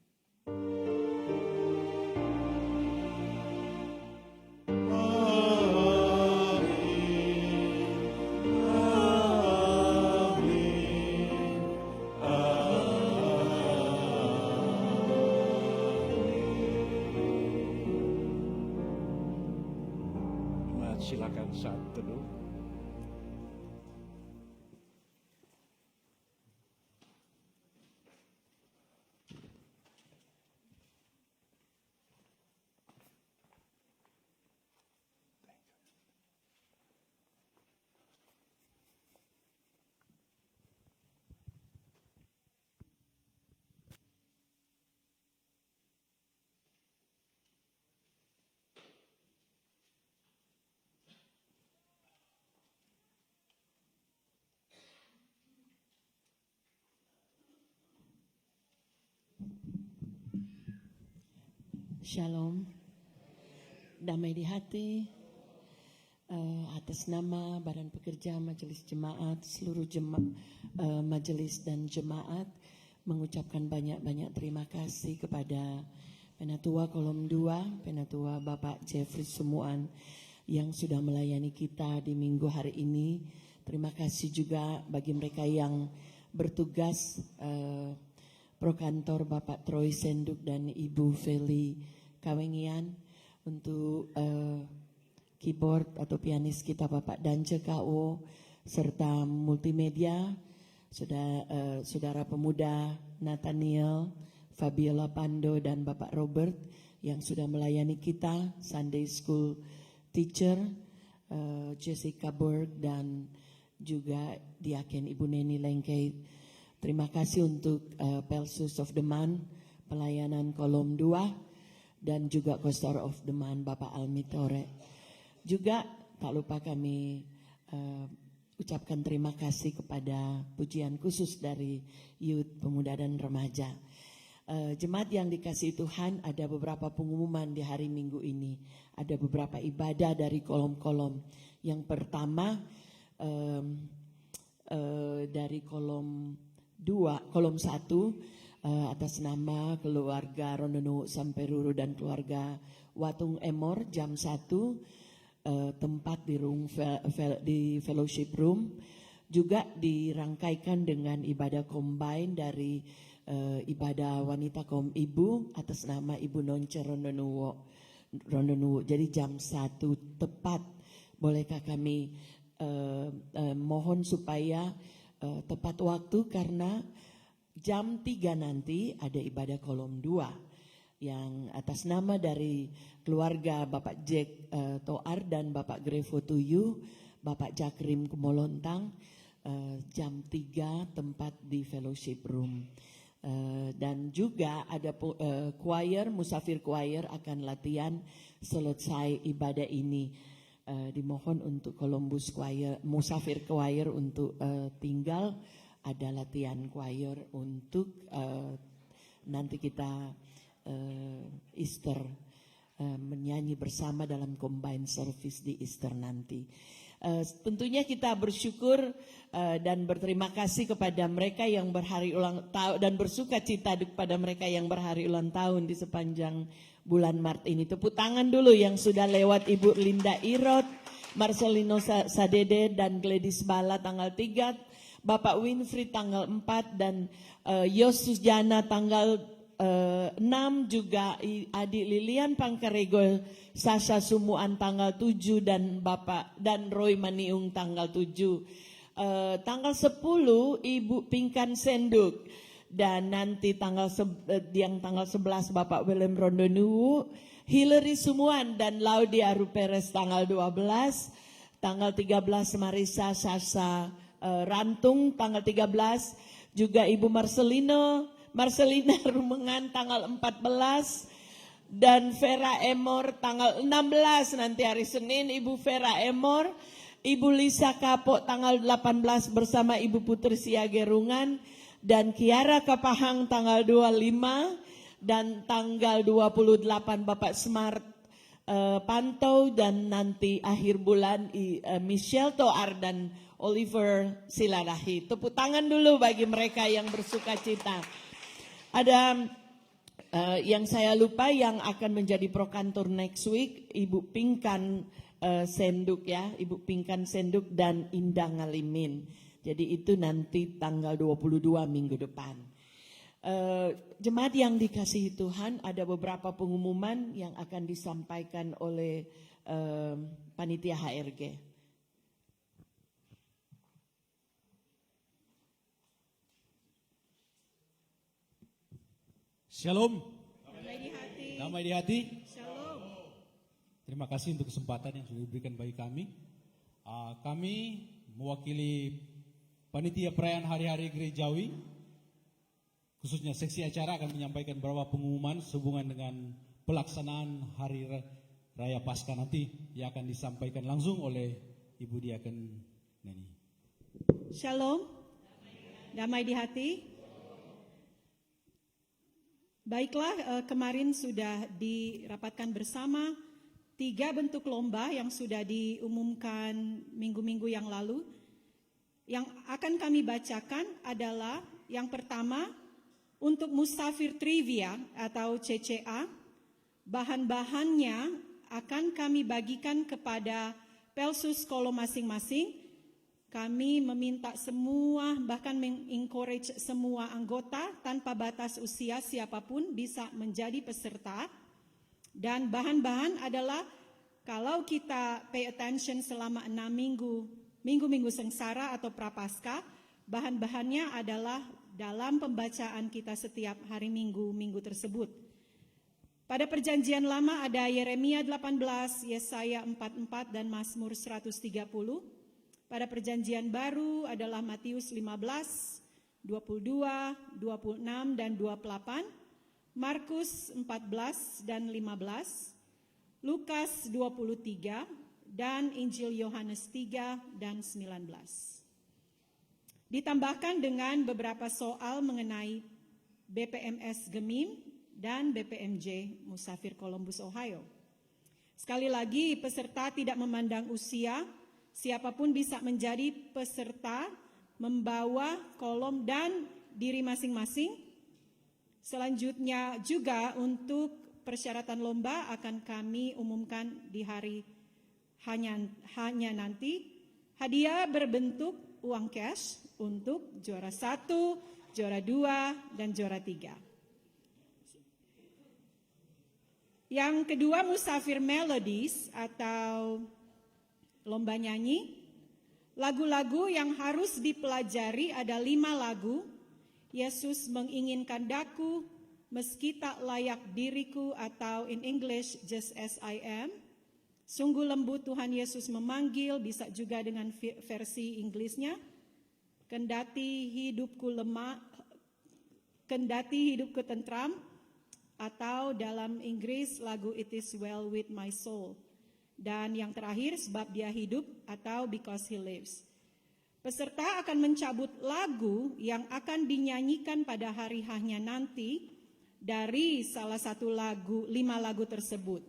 Silakan saat teduh. Shalom, damai di hati, atas nama Badan Pekerja Majelis Jemaat, seluruh majelis dan jemaat mengucapkan banyak-banyak terima kasih kepada Penatua Kolom 2, Penatua Bapak Jeffrey Sumuan yang sudah melayani kita di minggu hari ini. Terima kasih juga bagi mereka yang bertugas, Prokantor Bapak Troy Senduk dan Ibu Feli Kawengian, untuk keyboard atau pianis kita Bapak Dance KO, serta multimedia saudara pemuda Nathaniel, Fabiola Pando dan Bapak Robert yang sudah melayani kita, Sunday School Teacher Jessica Berg dan juga Diaken Ibu Neni Lengkei. Terima kasih untuk Pelsus of the Month, pelayanan Kolom 2, dan juga Kostor of the Month Bapak Almitore. Juga tak lupa kami ucapkan terima kasih kepada pujian khusus dari Youth, Pemuda dan Remaja. Jemaat yang dikasihi Tuhan, ada beberapa pengumuman di hari Minggu ini. Ada beberapa ibadah dari kolom-kolom. Yang pertama dari kolom 1, atas nama keluarga Rondonu Samperuru dan keluarga Watung Emor, jam 1, tempat di Fellowship Room. Juga dirangkaikan dengan ibadah combine dari ibadah wanita kaum ibu atas nama Ibu Nonce Rondonuwo. Jadi jam 1 tepat. Bolehkah kami mohon supaya tepat waktu, karena jam 3 nanti ada ibadah Kolom 2 yang atas nama dari keluarga Bapak Jack Toar dan Bapak Grevo Tuyu, Bapak Jakrim Kumolontang, jam 3 tempat di Fellowship Room. Dan juga ada choir, Musafir Choir akan latihan selesai ibadah ini. Dimohon untuk Columbus Choir, Musafir Choir untuk tinggal. Ada latihan choir untuk nanti kita Easter menyanyi bersama dalam combined service di Easter nanti. Tentunya kita bersyukur dan berterima kasih kepada mereka yang berhari ulang tahun dan bersuka cita kepada mereka yang berhari ulang tahun di sepanjang bulan Maret ini. Tepuk tangan dulu yang sudah lewat, Ibu Linda Irot, Marcelino Sadede dan Gladys Bala tanggal 3, Bapak Winfried tanggal 4 dan Yosus Jana tanggal 6, juga Adik Lilian Pangkarego Sasha Sumuan tanggal 7 dan Bapak dan Roy Maniung tanggal 7. Tanggal 10 Ibu Pinkan Senduk, dan nanti tanggal 11 Bapak William Rondonuwo, Hillary Sumuan dan Laudia Ruperes tanggal 12. Tanggal 13 Marisa Sasa Rantung tanggal 13, juga Ibu Marcelina Rumengan tanggal 14, dan Vera Emor tanggal 16 nanti hari Senin, Ibu Vera Emor, Ibu Lisa Kapok tanggal 18 bersama Ibu Putri Siagerungan, dan Kiara Kapahang tanggal 25, dan tanggal 28 Bapak Smart pantau, dan nanti akhir bulan Michelle Toar dan Oliver Silalahi. Tepuk tangan dulu bagi mereka yang bersuka cita. Ada yang saya lupa yang akan menjadi prokantor next week, Ibu Pinkan Senduk ya, Ibu Pinkan Senduk dan Indah Ngalimin. Jadi itu nanti tanggal 22 minggu depan. Jemaat yang dikasihi Tuhan, ada beberapa pengumuman yang akan disampaikan oleh panitia HRG. Shalom. Damai di hati. Damai di hati. Shalom. Terima kasih untuk kesempatan yang sudah diberikan bagi kami. Kami mewakili panitia perayaan hari-hari gerejawi, khususnya seksi acara akan menyampaikan beberapa pengumuman sehubungan dengan pelaksanaan hari raya Paskah nanti yang akan disampaikan langsung oleh Ibu Diaken Neni. Shalom. Damai di hati. Baiklah, kemarin sudah dirapatkan bersama 3 bentuk lomba yang sudah diumumkan minggu-minggu yang lalu. Yang akan kami bacakan adalah yang pertama, untuk Musafir Trivia atau CCA, bahan-bahannya akan kami bagikan kepada Pelsus Kolom masing-masing. Kami meminta semua, bahkan mengencourage semua anggota tanpa batas usia siapapun bisa menjadi peserta. Dan bahan-bahan adalah, kalau kita pay attention selama 6 minggu sengsara atau prapaskah, bahan-bahannya adalah dalam pembacaan kita setiap hari minggu tersebut. Pada perjanjian lama ada Yeremia 18, Yesaya 44, dan Mazmur 130. Pada perjanjian baru adalah Matius 15, 22, 26, dan 28. Markus 14 dan 15. Lukas 23, dan Injil Yohanes 3 dan 19. Ditambahkan dengan beberapa soal mengenai BPMS Gemim dan BPMJ Musafir Columbus, Ohio. Sekali lagi, peserta tidak memandang usia, siapapun bisa menjadi peserta, membawa kolom dan diri masing-masing. Selanjutnya juga untuk persyaratan lomba akan kami umumkan di hari hanya nanti. Hadiah berbentuk uang cash untuk juara 1, juara 2, dan juara 3. Yang kedua, Musafir Melodies atau lomba nyanyi. Lagu-lagu yang harus dipelajari ada 5 lagu. Yesus menginginkan daku, meski tak layak diriku, atau in English, Just As I Am. Sungguh lembut Tuhan Yesus memanggil, bisa juga dengan versi Inggrisnya. Kendati hidupku tentram, atau dalam Inggris lagu It Is Well With My Soul. Dan yang terakhir, Sebab Dia Hidup atau Because He Lives. Peserta akan mencabut lagu yang akan dinyanyikan pada hari hanya nanti dari salah satu lagu, 5 lagu tersebut.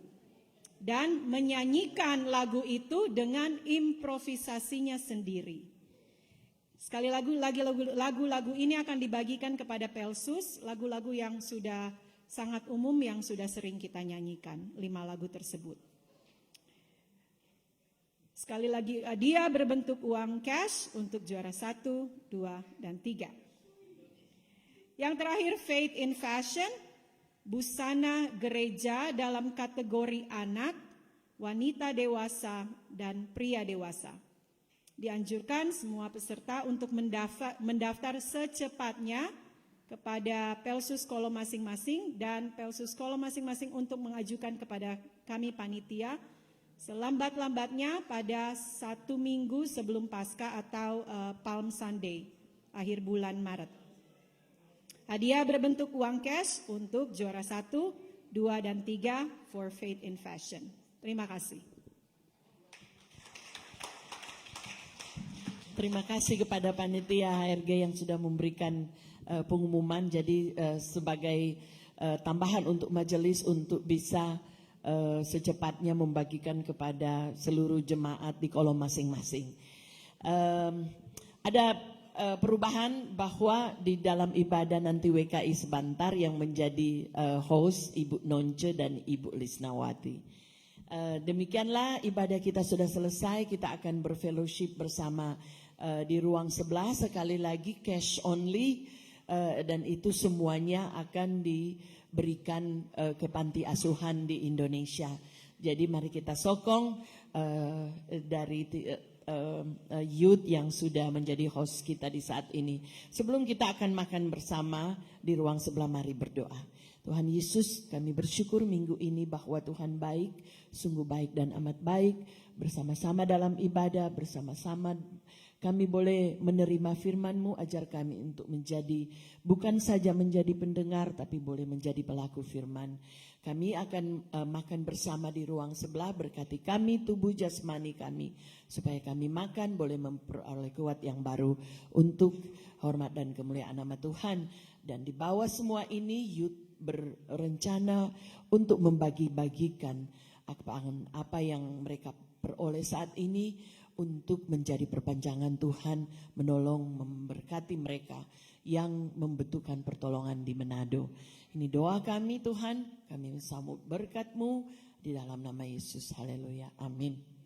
Dan menyanyikan lagu itu dengan improvisasinya sendiri. Sekali lagi lagu-lagu ini akan dibagikan kepada Pelsus, lagu-lagu yang sudah sangat umum yang sudah sering kita nyanyikan, 5 lagu tersebut. Sekali lagi, dia berbentuk uang cash untuk juara 1, 2, dan 3. Yang terakhir, Faith in Fashion, busana gereja dalam kategori anak, wanita dewasa, dan pria dewasa. Dianjurkan semua peserta untuk mendaftar secepatnya kepada Pelsus Kolom masing-masing, dan Pelsus Kolom masing-masing untuk mengajukan kepada kami panitia selambat-lambatnya pada 1 minggu sebelum Paskah atau Palm Sunday, akhir bulan Maret. Hadiah berbentuk uang cash untuk juara 1, 2, dan 3 for Faith in Fashion. Terima kasih. Terima kasih kepada panitia HRG yang sudah memberikan pengumuman. Jadi sebagai tambahan untuk majelis untuk bisa secepatnya membagikan kepada seluruh jemaat di kolom masing-masing. Ada perubahan bahwa di dalam ibadah nanti WKI sebentar yang menjadi host Ibu Nonce dan Ibu Lisnawati. Demikianlah ibadah kita sudah selesai, kita akan berfellowship bersama di ruang sebelah, sekali lagi cash only, dan itu semuanya akan diberikan ke panti asuhan di Indonesia. Jadi mari kita sokong dari youth yang sudah menjadi host kita di saat ini. Sebelum kita akan makan bersama di ruang sebelah, mari berdoa. Tuhan Yesus, kami bersyukur minggu ini bahwa Tuhan baik, sungguh baik dan amat baik. Bersama-sama dalam ibadah, bersama-sama kami boleh menerima firman-Mu, ajar kami untuk menjadi, bukan saja menjadi pendengar, tapi boleh menjadi pelaku firman. Kami akan makan bersama di ruang sebelah, berkati kami, tubuh jasmani kami, supaya kami makan boleh memperoleh kuat yang baru untuk hormat dan kemuliaan nama Tuhan. Dan di bawah semua ini, youth berencana untuk membagi-bagikan apa yang mereka peroleh saat ini, untuk menjadi perpanjangan Tuhan, menolong, memberkati mereka yang membutuhkan pertolongan di Manado. Ini doa kami Tuhan, kami sambut berkat-Mu di dalam nama Yesus. Haleluya. Amin.